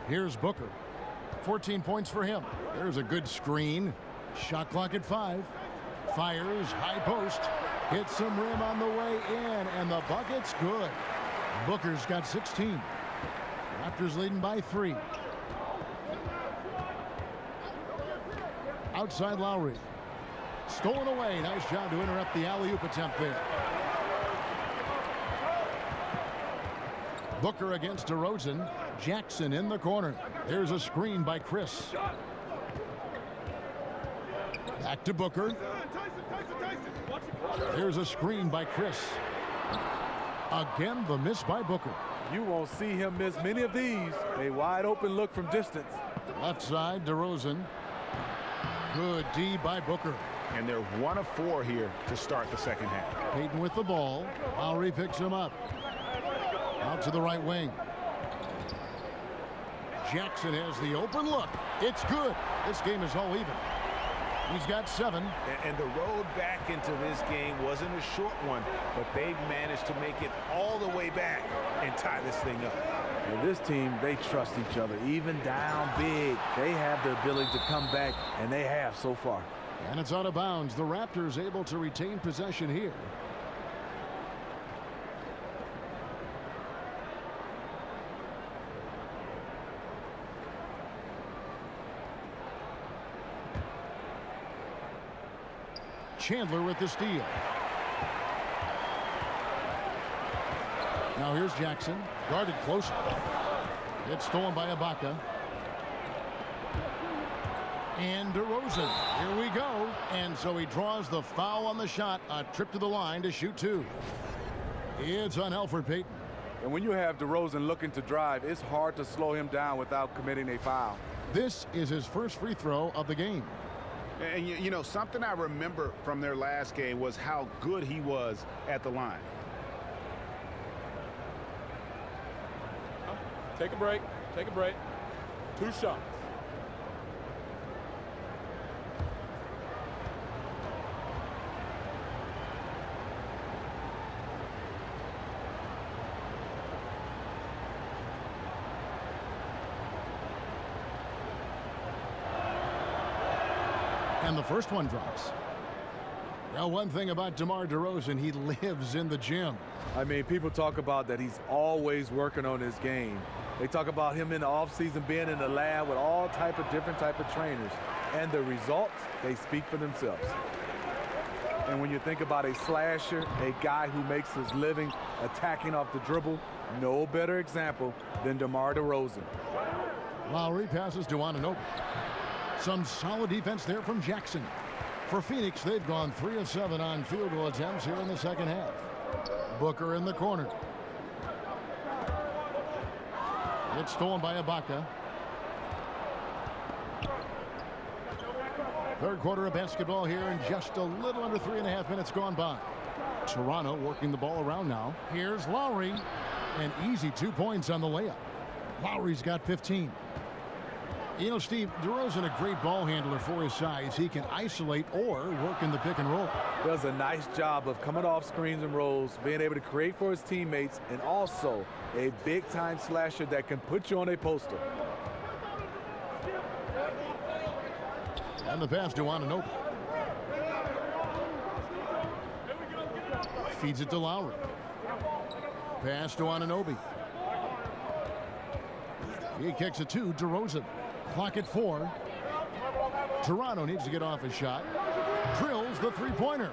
Here's Booker. 14 points for him. There's a good screen. Shot clock at 5. Fires, high post. Hits some rim on the way in, and the bucket's good. Booker's got 16. Raptors leading by 3. Outside Lowry. Stolen away. Nice job to interrupt the alley-oop attempt there. Booker against DeRozan. Jackson in the corner. There's a screen by Chris. Back to Booker. There's a screen by Chris. Again, the miss by Booker. You won't see him miss many of these. A wide open look from distance. Left side, DeRozan. Good D by Booker. And they're 1 of 4 here to start the second half. Payton with the ball. Lowry picks him up. Out to the right wing. Jackson has the open look. It's good. This game is all even. He's got 7. And the road back into this game wasn't a short one, but they've managed to make it all the way back and tie this thing up. And this team, they trust each other. Even down big, they have the ability to come back, and they have so far. And it's out of bounds. The Raptors able to retain possession here. Chandler with the steal. Now here's Jackson, guarded closer. It's stolen by Ibaka. And DeRozan, here we go. And so he draws the foul on the shot, a trip to the line to shoot 2. It's on Elfrid Payton. And when you have DeRozan looking to drive, it's hard to slow him down without committing a foul. This is his first free throw of the game. And you know, something I remember from their last game was how good he was at the line. Take a break. Take a break. 2 shots. And the first one drops. Now, one thing about DeMar DeRozan, he lives in the gym. I mean, people talk about that he's always working on his game. They talk about him in the offseason being in the lab with all different type of trainers. And the results, they speak for themselves. And when you think about a slasher, a guy who makes his living attacking off the dribble, no better example than DeMar DeRozan. Lowry passes to Anunoby. Some solid defense there from Jackson. For Phoenix, they've gone 3 of 7 on field goal attempts here in the second half. Booker in the corner. It's stolen by Ibaka. Third quarter of basketball here, and just a little under 3.5 minutes gone by. Toronto working the ball around now. Here's Lowry. An easy 2 points on the layup. Lowry's got 15. You know, Steve, DeRozan a great ball handler for his size. He can isolate or work in the pick and roll. Does a nice job of coming off screens and rolls, being able to create for his teammates, and also a big-time slasher that can put you on a poster. And the pass to Anunoby. Feeds it to Lowry. Pass to Anunoby. He kicks it to DeRozan. Clock at 4. Toronto needs to get off his shot. Drills the three-pointer.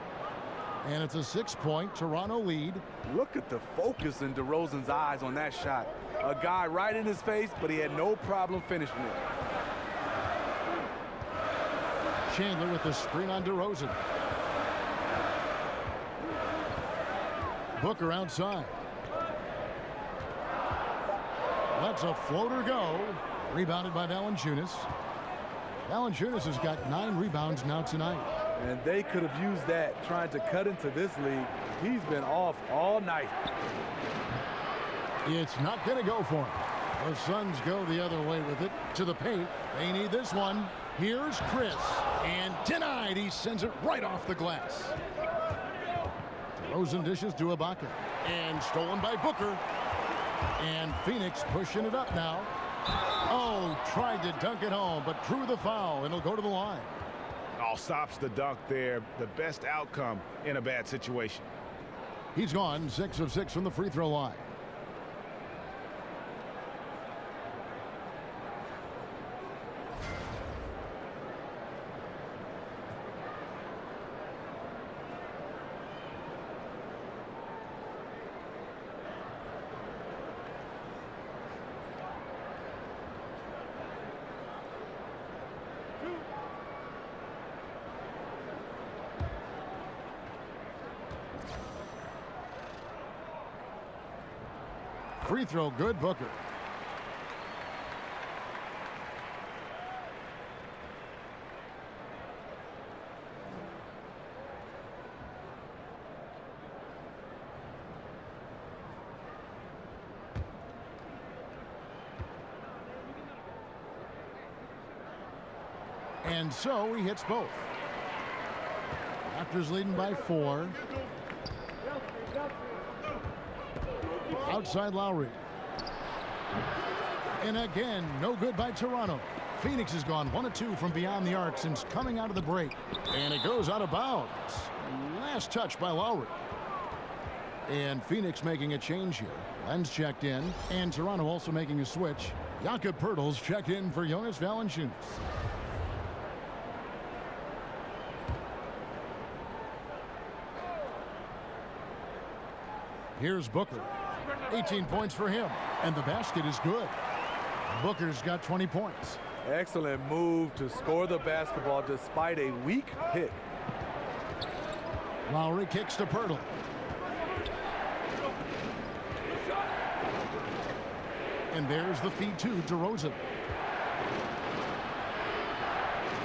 And it's a 6-point Toronto lead. Look at the focus in DeRozan's eyes on that shot. A guy right in his face, but he had no problem finishing it. Chandler with the screen on DeRozan. Booker outside. Lets a floater go. Rebounded by Valanciunas. Valanciunas has got 9 rebounds now tonight. And they could have used that trying to cut into this league. He's been off all night. It's not going to go for him. The Suns go the other way with it to the paint. They need this one. Here's Chris. And denied. He sends it right off the glass. DeRozan dishes to Ibaka. And stolen by Booker. And Phoenix pushing it up now. Oh, tried to dunk it home, but drew the foul, and it'll go to the line. Oh, stops the dunk there. The best outcome in a bad situation. He's gone 6 of 6 from the free throw line. Free throw good, Booker. And so he hits both. Raptors leading by 4. Outside Lowry. And again, no good by Toronto. Phoenix has gone 1 of 2 from beyond the arc since coming out of the break. And it goes out of bounds. Last touch by Lowry. And Phoenix making a change here. Len's checked in. And Toronto also making a switch. Jakob Poeltl's checked in for Jonas Valanciunas. Here's Booker. 18 points for him, and the basket is good. Booker's got 20 points. Excellent move to score the basketball despite a weak pick. Lowry kicks to Poeltl. And there's the feed to DeRozan.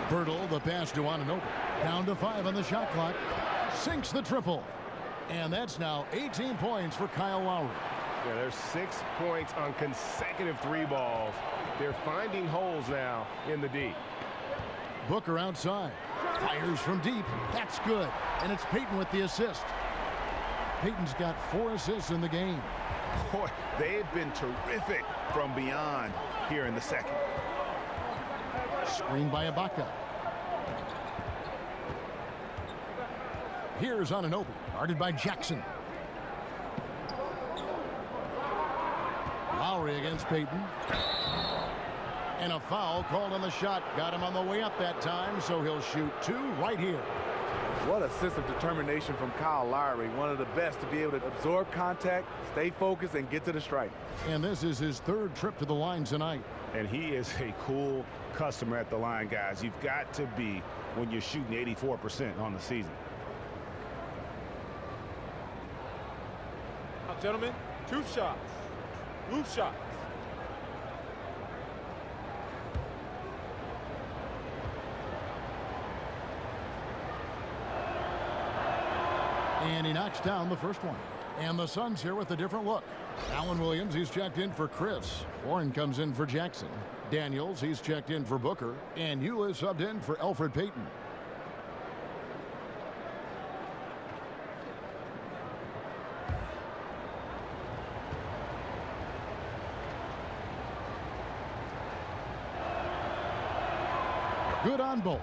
Poeltl, the pass to Anunoby. Down to 5 on the shot clock. Sinks the triple. And that's now 18 points for Kyle Lowry. Yeah, there's 6 points on consecutive 3 balls. They're finding holes now in the D. Booker outside. Fires from deep. That's good. And it's Payton with the assist. Payton's got 4 assists in the game. Boy, they've been terrific from beyond here in the second. Screen by Ibaka. Here's Anunoby, guarded by Jackson. Lowry against Payton. And a foul called on the shot. Got him on the way up that time, so he'll shoot 2 right here. What a sense of determination from Kyle Lowry. One of the best to be able to absorb contact, stay focused, and get to the strike. And this is his 3rd trip to the line tonight. And he is a cool customer at the line, guys. You've got to be when you're shooting 84% on the season. Gentlemen, 2 shots. Loose shots. And he knocks down the first one. And the Suns here with a different look. Allen Williams, he's checked in for Chris. Warren comes in for Jackson. Daniels, he's checked in for Booker. And Eula subbed in for Elfrid Payton. Good on both.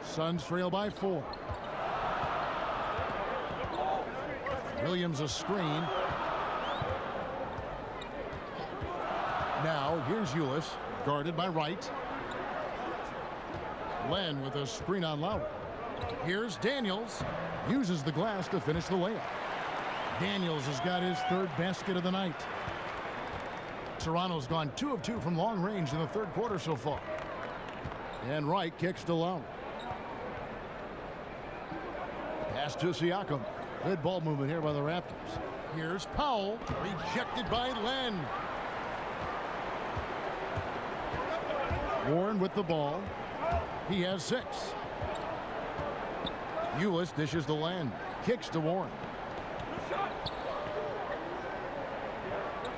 Suns trail by 4. Williams a screen. Now here's Ulis, guarded by Wright. Len with a screen on Lowry. Here's Daniels. Uses the glass to finish the layup. Daniels has got his 3rd basket of the night. Toronto's gone 2 of 2 from long range in the 3rd quarter so far. And Wright kicks to Lowry. Pass to Siakam. Good ball movement here by the Raptors. Here's Powell. Rejected by Len. Warren with the ball. He has 6. Ulis dishes to Len. Kicks to Warren.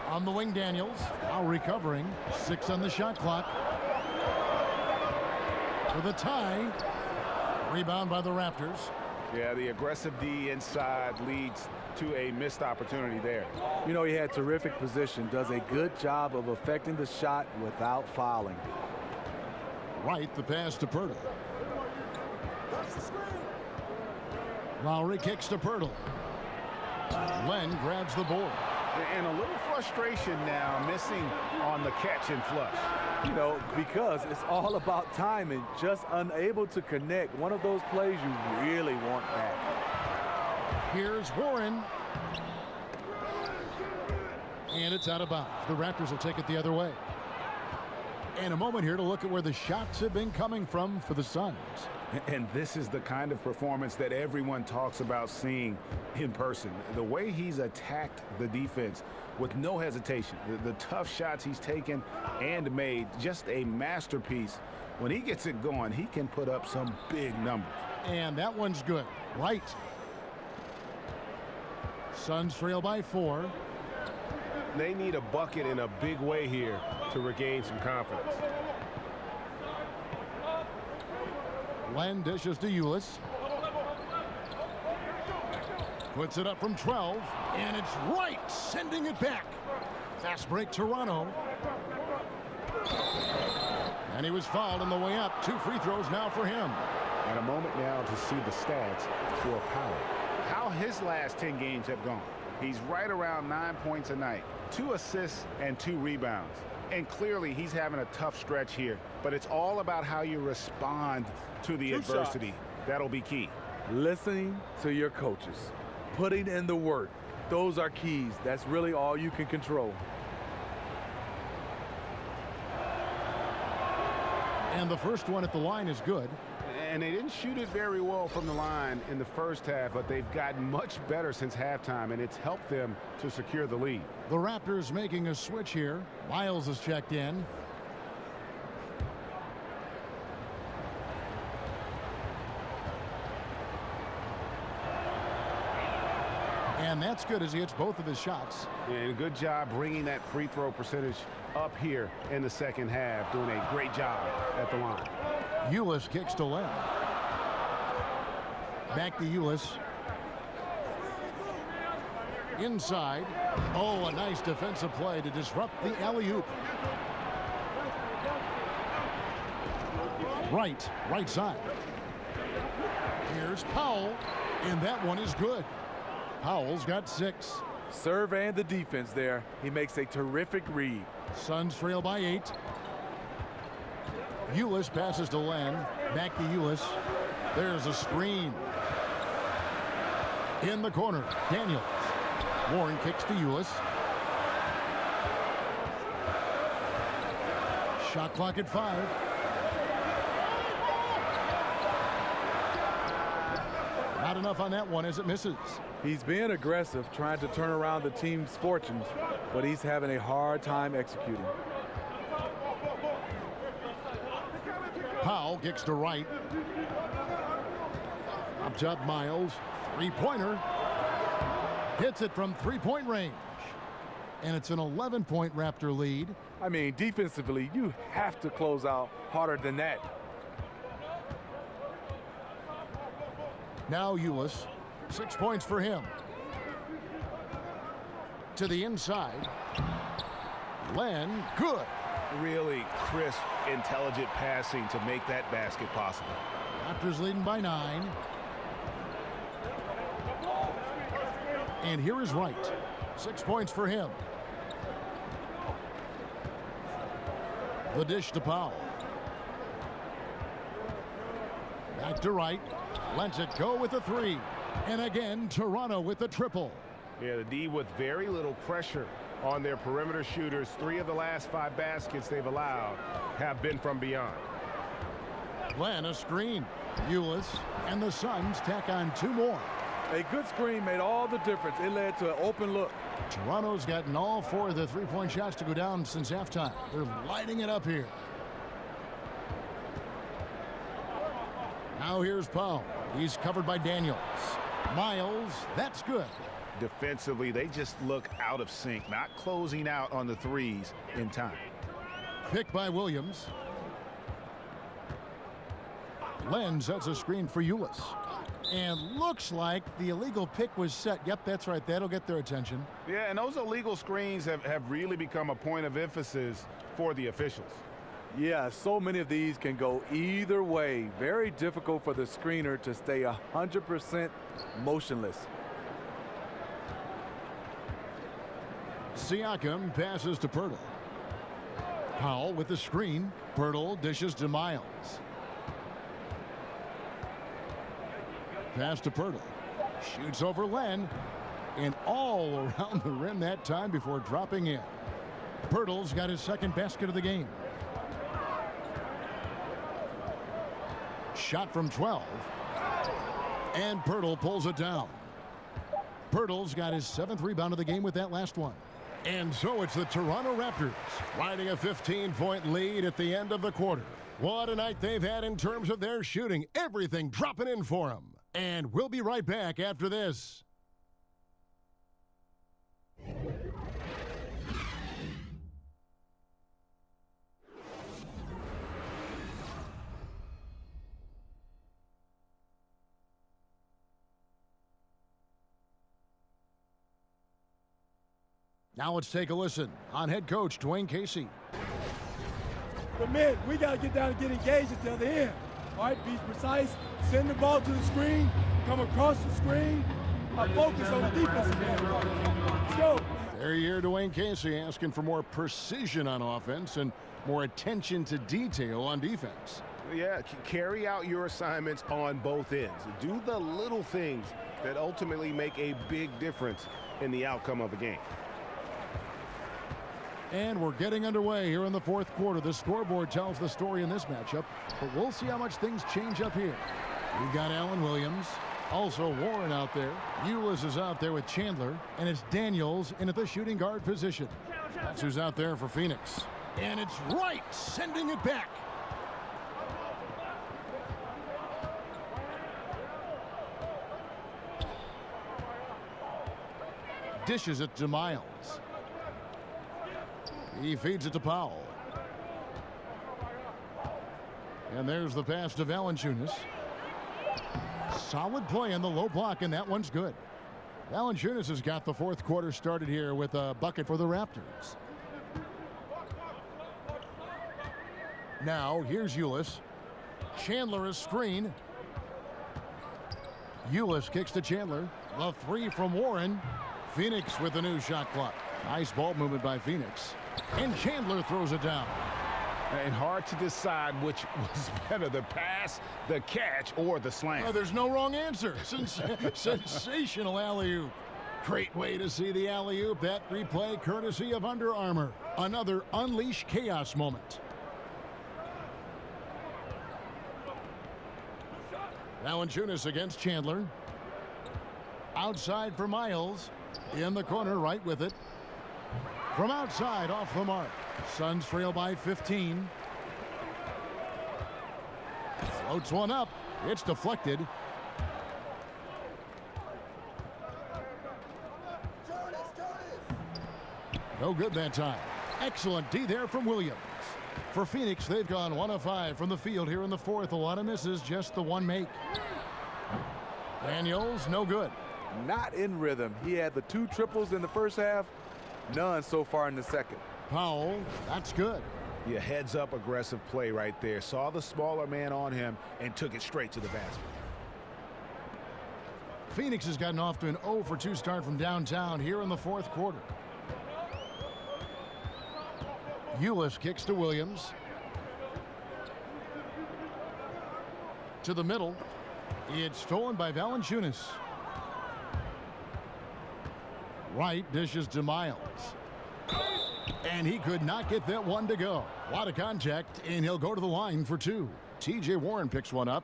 On the wing, Daniels. Now recovering. 6 on the shot clock. For the tie. Rebound by the Raptors. Yeah, the aggressive D inside leads to a missed opportunity there. You know, he had terrific position. Does a good job of affecting the shot without fouling. Right, the pass to Pirtle. Lowry kicks to Pirtle. Len grabs the board. And a little frustration now, missing on the catch and flush. You know, because it's all about timing, just unable to connect. One of those plays you really want back. Here's Warren. And it's out of bounds. The Raptors will take it the other way. And a moment here to look at where the shots have been coming from for the Suns. And this is the kind of performance that everyone talks about seeing in person. The way he's attacked the defense with no hesitation. The tough shots he's taken and made, just a masterpiece. When he gets it going, he can put up some big numbers. And that one's good. Right. Suns trail by 4. They need a bucket in a big way here to regain some confidence. Len dishes to Ulis. Puts it up from 12, and it's Wright sending it back. Fast break, Toronto. And he was fouled on the way up. 2 free throws now for him. And a moment now to see the stats for Powell. How his last 10 games have gone. He's right around 9 points a night, 2 assists and 2 rebounds. And clearly he's having a tough stretch here, but it's all about how you respond to the adversity. That'll be key. Listening to your coaches, putting in the work. Those are keys. That's really all you can control. And the first one at the line is good. And they didn't shoot it very well from the line in the first half, but they've gotten much better since halftime, and it's helped them to secure the lead. The Raptors making a switch here. Miles is checked in. And that's good as he hits both of his shots. And good job bringing that free throw percentage up here in the second half, doing a great job at the line. Ulis kicks to Len. Back to Ulis. Inside. Oh, a nice defensive play to disrupt the alley-oop. Right side. Here's Powell, and that one is good. Powell's got 6. Serve and the defense there. He makes a terrific read. Suns trail by 8. Ulis passes to Len. Back to Ulis. There's a screen. In the corner, Daniels. Warren kicks to Ulis. Shot clock at 5. Not enough on that one as it misses. He's being aggressive, trying to turn around the team's fortunes, but he's having a hard time executing. Powell kicks to right. Up top, Miles. Three-pointer. Hits it from three-point range. And it's an 11-point Raptor lead. I mean, defensively, you have to close out harder than that. Now Ulis. 6 points for him. To the inside. Len, good. Really crisp, intelligent passing to make that basket possible. Raptors leading by 9. And here is Wright. 6 points for him. The dish to Powell. Back to Wright. Lets it go with a 3. And again, Toronto with the triple. Yeah, the D with very little pressure on their perimeter shooters. 3 of the last 5 baskets they've allowed have been from beyond. Len, a screen. Ulis and the Suns tack on 2 more. A good screen made all the difference. It led to an open look. Toronto's gotten all 4 of the 3-point shots to go down since halftime. They're lighting it up here. Now here's Powell. He's covered by Daniels. Miles, that's good. Defensively, they just look out of sync, not closing out on the threes in time. Pick by Williams. Len sets a screen for Ulis. And looks like the illegal pick was set. Yep, that's right. That'll get their attention. Yeah, and those illegal screens have really become a point of emphasis for the officials. Yeah, so many of these can go either way. Very difficult for the screener to stay 100% motionless. Siakam passes to Pirtle. Powell with the screen. Pirtle dishes to Miles. Pass to Pirtle. Shoots over Len. And all around the rim that time before dropping in. Pirtle's got his second basket of the game. Shot from 12. And Pirtle pulls it down. Pirtle's got his 7th rebound of the game with that last one. And so it's the Toronto Raptors riding a 15-point lead at the end of the quarter. What a night they've had in terms of their shooting. Everything dropping in for them. And we'll be right back after this. Now let's take a listen on head coach Dwayne Casey. But man, we got to get down and get engaged at the other end. All right, be precise, send the ball to the screen, come across the screen, focus on the defensive end. Let's go. There you hear Dwayne Casey asking for more precision on offense and more attention to detail on defense. Yeah, carry out your assignments on both ends. Do the little things that ultimately make a big difference in the outcome of a game. And we're getting underway here in the 4th quarter. The scoreboard tells the story in this matchup, but we'll see how much things change up here. We've got Allen Williams, also Warren out there. Ulis is out there with Chandler, and it's Daniels in at the shooting guard position. That's who's out there for Phoenix. And it's Wright sending it back. Dishes it to Miles. He feeds it to Powell. And there's the pass to Valanciunas. Solid play in the low block, and that one's good. Valanciunas has got the 4th quarter started here with a bucket for the Raptors. Now, here's Ulis. Chandler is screen. Ulis kicks to Chandler. The 3 from Warren. Phoenix with the new shot clock. Nice ball movement by Phoenix. And Chandler throws it down. And hard to decide which was better, the pass, the catch, or the slam. Oh, there's no wrong answer. Sensational alley-oop. Great way to see the alley-oop. That replay courtesy of Under Armour. Another Unleash Chaos moment. Valanciunas against Chandler. Outside for Miles. In the corner, right with it. From outside, off the mark. Suns trail by 15. Floats one up. It's deflected. No good that time. Excellent D there from Williams. For Phoenix, they've gone 1 of 5 from the field here in the fourth. A lot of misses, just the one make. Daniels, no good. Not in rhythm. He had the 2 triples in the first half, none so far in the second. Powell, that's good. Yeah, heads up aggressive play right there. Saw the smaller man on him and took it straight to the basket. Phoenix has gotten off to an 0 for 2 start from downtown here in the fourth quarter. Ulis kicks to Williams. To the middle. It's stolen by Valanciunas. Wright dishes to Miles. And he could not get that one to go. A lot of contact, and he'll go to the line for 2. T.J. Warren picks one up.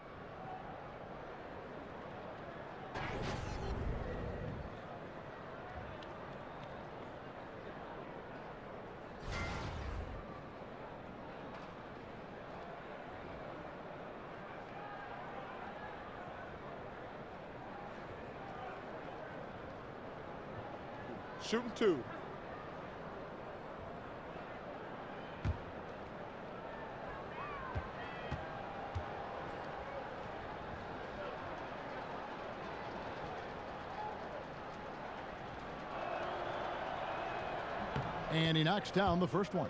Shooting 2. And he knocks down the first one.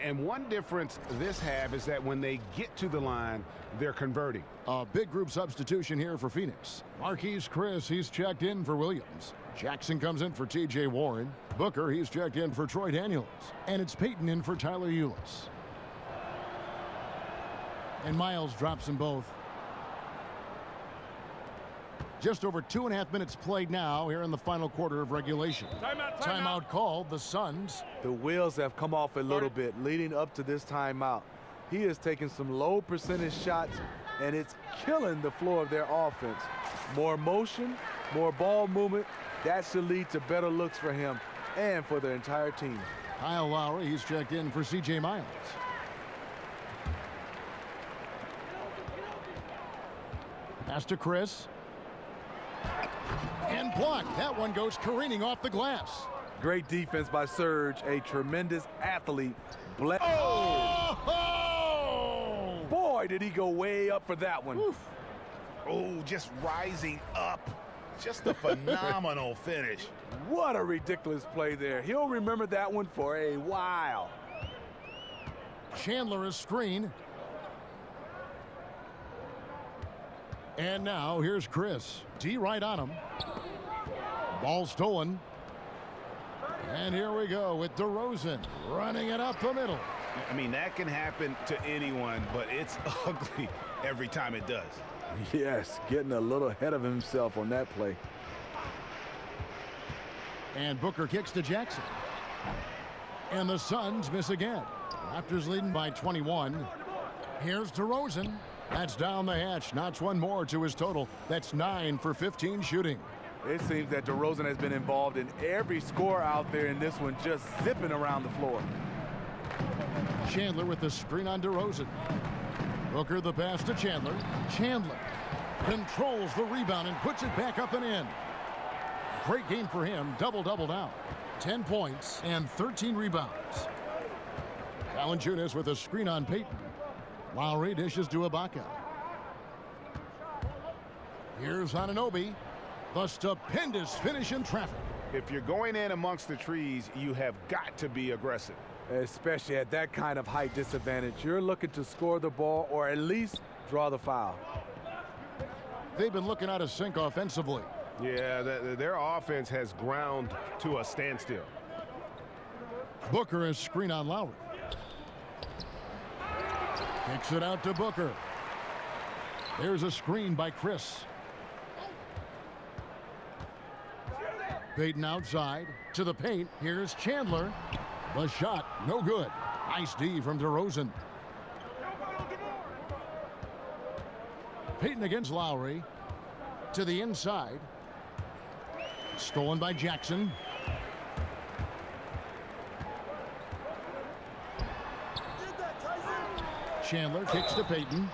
And one difference this half is that when they get to the line, they're converting. A big group substitution here for Phoenix. Marquise Chris, he's checked in for Williams. Jackson comes in for T.J. Warren. Booker, he's checked in for Troy Daniels. And it's Payton in for Tyler Ulis. And Miles drops them both. Just over 2.5 minutes played now here in the final quarter of regulation. Timeout called, the Suns. The wheels have come off a little bit leading up to this timeout. He is taking some low percentage shots, and it's killing the floor of their offense. More motion, more ball movement, that should lead to better looks for him and for the entire team. Kyle Lowry, he's checked in for C.J. Miles. Pass to Chris. And blocked. That one goes careening off the glass. Great defense by Serge, a tremendous athlete. Oh! Boy, did he go way up for that one. Oof. Oh, just rising up. Just a phenomenal finish. What a ridiculous play there. He'll remember that one for a while. Chandler is screen. And now here's Chris. D right on him. Ball stolen. And here we go with DeRozan running it up the middle. I mean, that can happen to anyone, but it's ugly every time it does. Yes, getting a little ahead of himself on that play. And Booker kicks to Jackson. And the Suns miss again. Raptors leading by 21. Here's DeRozan. That's down the hatch. Notch one more to his total. That's 9 for 15 shooting. It seems that DeRozan has been involved in every score out there in this one, just zipping around the floor. Chandler with the screen on DeRozan. Booker the pass to Chandler. Chandler controls the rebound and puts it back up and in. Great game for him. Double-double now. 10 points and 13 rebounds. Valanciunas with a screen on Payton. Lowry dishes to Ibaka. Here's Anunoby. The stupendous finish in traffic. If you're going in amongst the trees, you have got to be aggressive. Especially at that kind of height disadvantage. You're looking to score the ball or at least draw the foul. They've been looking out of sync offensively. Yeah, their offense has ground to a standstill. Booker is screen on Lowry. Kicks it out to Booker. There's a screen by Chris. Payton outside to the paint. Here's Chandler. The shot, no good. Nice D from DeRozan. Payton against Lowry. To the inside. Stolen by Jackson. Chandler kicks to Payton.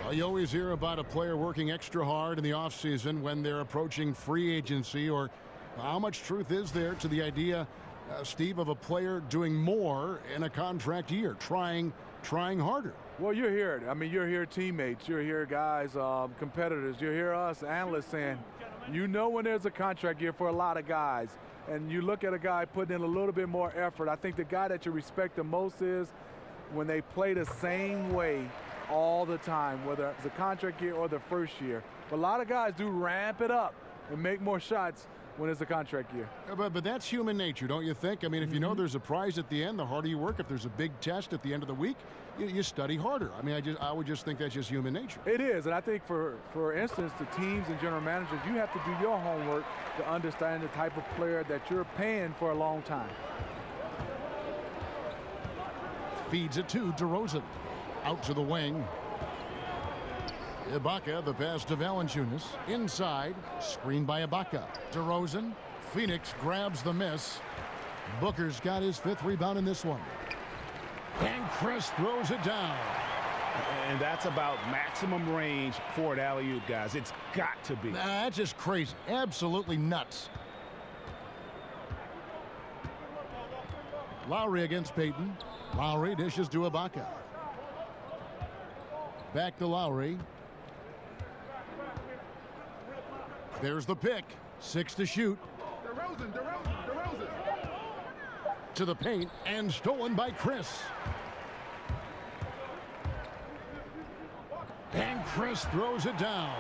Well, you always hear about a player working extra hard in the offseason when they're approaching free agency, or how much truth is there to the idea, Steve, of a player doing more in a contract year, trying harder? Well, you hear it. I mean, you're here teammates. You're here guys, competitors. You hear us analysts saying, you know when there's a contract year for a lot of guys, and you look at a guy putting in a little bit more effort. I think the guy that you respect the most is when they play the same way all the time, whether it's a contract year or the first year. But a lot of guys do ramp it up and make more shots when it's a contract year. But that's human nature, don't you think? I mean, if you know there's a prize at the end, the harder you work. If there's a big test at the end of the week, you study harder. I mean, I would just think that's just human nature. It is, and I think for instance, the teams and general managers, you have to do your homework to understand the type of player that you're paying for a long time. Feeds it to DeRozan. Out to the wing. Ibaka, the pass to Valanciunas. Inside, screened by Ibaka. DeRozan. Phoenix grabs the miss. Booker's got his 5th rebound in this one. And Chris throws it down. And that's about maximum range for an alley-oop, guys. It's got to be. That's just crazy. Absolutely nuts. Lowry against Payton. Lowry dishes to Ibaka. Back to Lowry. There's the pick. 6 to shoot. DeRozan. To the paint and stolen by Chris. And Chris throws it down.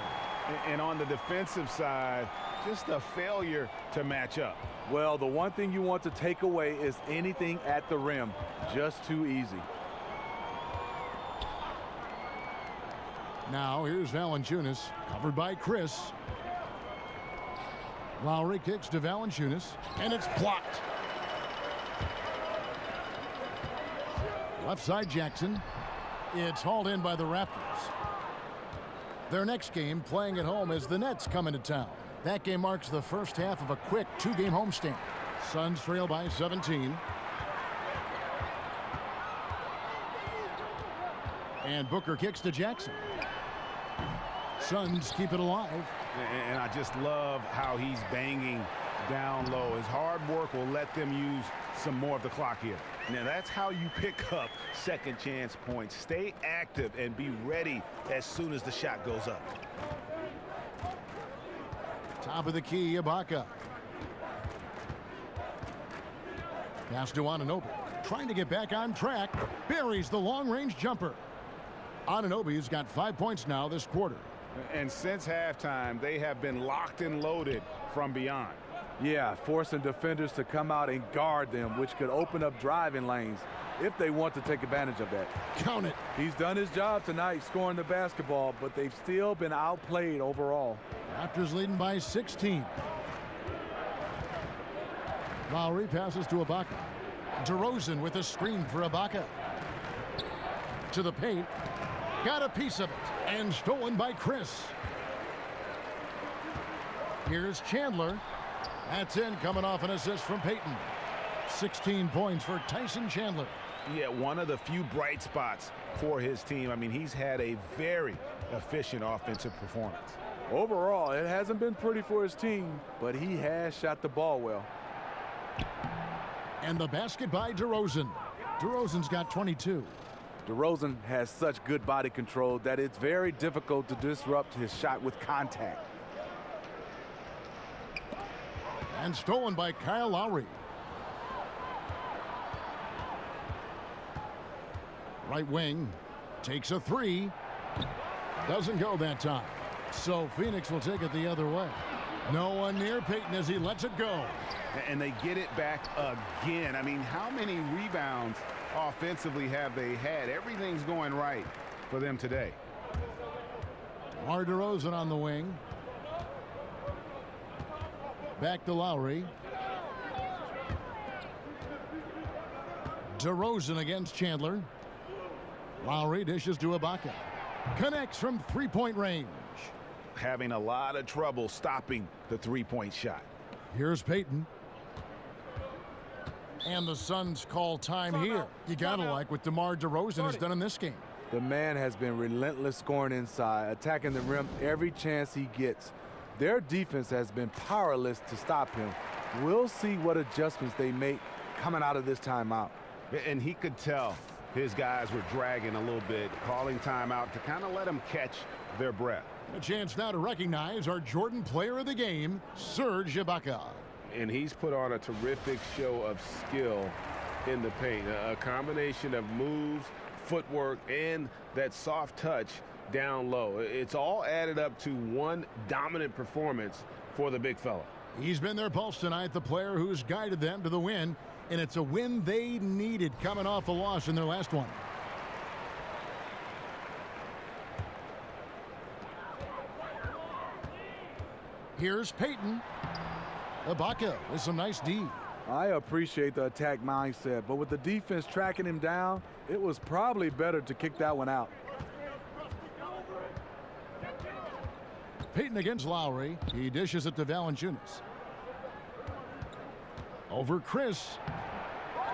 And on the defensive side, just a failure to match up. Well, the one thing you want to take away is anything at the rim. Just too easy. Now here's Valanciunas, covered by Chris. Lowry kicks to Valanciunas, and it's blocked. Left side Jackson. It's hauled in by the Raptors. Their next game, playing at home, as the Nets come into town. That game marks the first half of a quick 2-game homestand. Suns trail by 17. And Booker kicks to Jackson. Suns keep it alive. And I just love how he's banging down low. His hard work will let them use some more of the clock here. Now that's how you pick up second chance points. Stay active and be ready as soon as the shot goes up. Top of the key, Ibaka. Pass to Anunoby. Trying to get back on track. Buries the long-range jumper. Anunoby's got 5 points now this quarter. And since halftime, they have been locked and loaded from beyond. Yeah, forcing defenders to come out and guard them, which could open up driving lanes if they want to take advantage of that. Count it. He's done his job tonight scoring the basketball, but they've still been outplayed overall. Raptors leading by 16. Lowry passes to Ibaka. DeRozan with a screen for Ibaka. To the paint. Got a piece of it. And stolen by Chris. Here's Chandler. That's in, coming off an assist from Payton. 16 points for Tyson Chandler. Yeah, one of the few bright spots for his team. I mean, he's had a very efficient offensive performance. Overall, it hasn't been pretty for his team, but he has shot the ball well. And the basket by DeRozan. DeRozan's got 22. DeRozan has such good body control that it's very difficult to disrupt his shot with contact. And stolen by Kyle Lowry. Right wing. Takes a 3. Doesn't go that time. So Phoenix will take it the other way. No one near Payton as he lets it go. And they get it back again. I mean, how many rebounds offensively have they had? Everything's going right for them today. DeMar DeRozan on the wing. Back to Lowry. DeRozan against Chandler. Lowry dishes to Ibaka. Connects from three-point range. Having a lot of trouble stopping the three-point shot. Here's Payton. And the Suns call time here. You gotta like what DeMar DeRozan has done in this game. The man has been relentless scoring inside, attacking the rim every chance he gets. Their defense has been powerless to stop him. We'll see what adjustments they make coming out of this timeout. And he could tell his guys were dragging a little bit, calling timeout to kind of let them catch their breath. A chance now to recognize our Jordan Player of the Game, Serge Ibaka. And he's put on a terrific show of skill in the paint. A combination of moves, footwork, and that soft touch down low. It's all added up to one dominant performance for the big fella. He's been their pulse tonight, the player who's guided them to the win, and it's a win they needed coming off a loss in their last one. Here's Payton. Ibaka with some nice D. I appreciate the attack mindset, but with the defense tracking him down, it was probably better to kick that one out. Payton against Lowry. He dishes it to Valanciunas. Over Chris.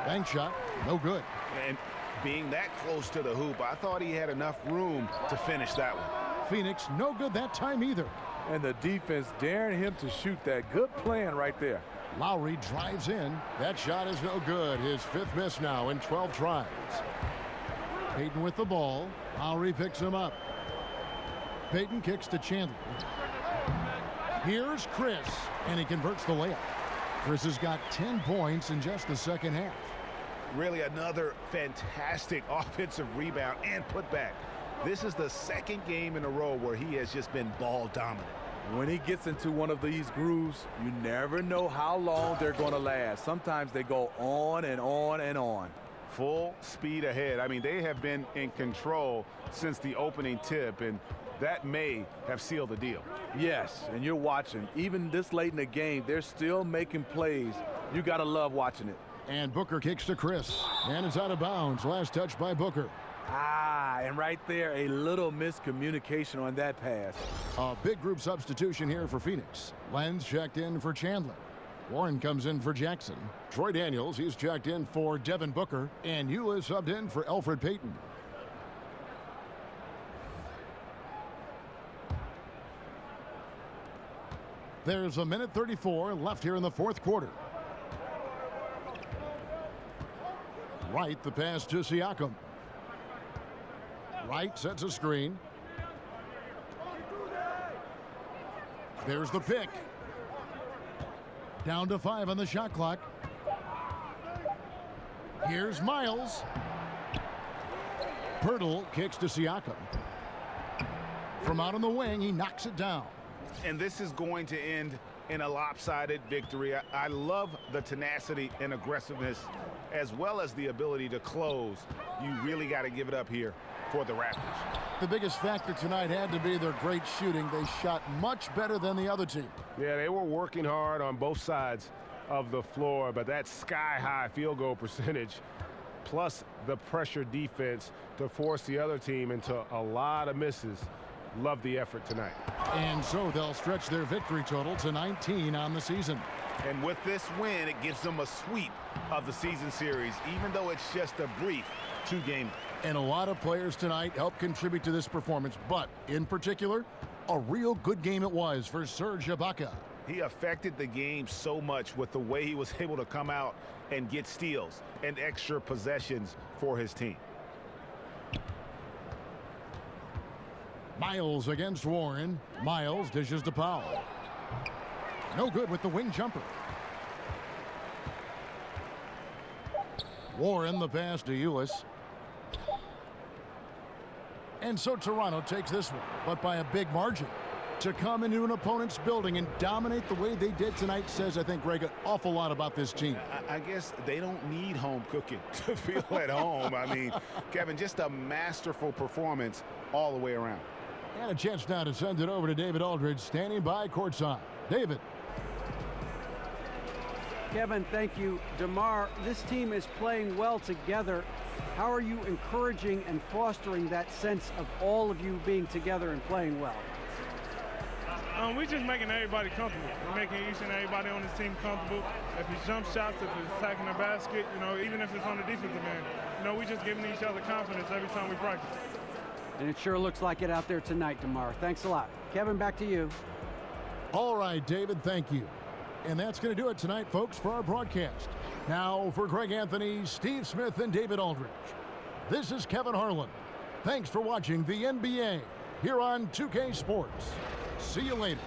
Bank shot. No good. And being that close to the hoop, I thought he had enough room to finish that one. Phoenix no good that time either. And the defense daring him to shoot that. Good plan right there. Lowry drives in. That shot is no good. His fifth miss now in 12 tries. Payton with the ball. Lowry picks him up. Payton kicks to Chandler. Here's Chris, and he converts the layup. Chris has got 10 points in just the second half. Really another fantastic offensive rebound and putback. This is the second game in a row where he has just been ball dominant. When he gets into one of these grooves, you never know how long they're going to last. Sometimes they go on and on and on. Full speed ahead. I mean, they have been in control since the opening tip, and that may have sealed the deal. Yes, and you're watching. Even this late in the game, they're still making plays. You got to love watching it. And Booker kicks to Chris, and it's out of bounds. Last touch by Booker. And right there, a little miscommunication on that pass. A big group substitution here for Phoenix. Lenz checked in for Chandler. Warren comes in for Jackson. Troy Daniels, he's checked in for Devin Booker. And Eula subbed in for Elfrid Payton. There's a minute 34 left here in the fourth quarter. Wright, the pass to Siakam. Wright sets a screen. There's the pick. Down to 5 on the shot clock. Here's Miles. Pirtle kicks to Siakam. From out on the wing, he knocks it down. And this is going to end in a lopsided victory. I love the tenacity and aggressiveness as well as the ability to close. You really got to give it up here for the Raptors. The biggest factor tonight had to be their great shooting. They shot much better than the other team. Yeah, they were working hard on both sides of the floor, but that sky-high field goal percentage plus the pressure defense to force the other team into a lot of misses. Love the effort tonight. And so they'll stretch their victory total to 19 on the season. And with this win, it gives them a sweep of the season series, even though it's just a brief 2-game. And a lot of players tonight helped contribute to this performance, but in particular, a real good game it was for Serge Ibaka. He affected the game so much with the way he was able to come out and get steals and extra possessions for his team. Miles against Warren. Miles dishes to Powell. No good with the wing jumper. Warren the pass to Ulis. And so Toronto takes this one, but by a big margin. To come into an opponent's building and dominate the way they did tonight says, I think, Greg, an awful lot about this team. I guess they don't need home cooking to feel at home. I mean, Kevin, just a masterful performance all the way around. And a chance now to send it over to David Aldridge, standing by courtside. David. Kevin, thank you. DeMar, this team is playing well together, How are you encouraging and fostering that sense of all of you being together and playing well? We're just making everybody comfortable. We're making each and everybody on this team comfortable. If it's jump shots, if it's attacking the basket, even if it's on the defensive end, we're just giving each other confidence every time we practice. And it sure looks like it out there tonight, DeMar. Thanks a lot. Kevin, back to you. All right, David, thank you. And that's going to do it tonight, folks, for our broadcast. Now, for Greg Anthony, Steve Smith, and David Aldridge, this is Kevin Harlan. Thanks for watching the NBA here on 2K Sports. See you later.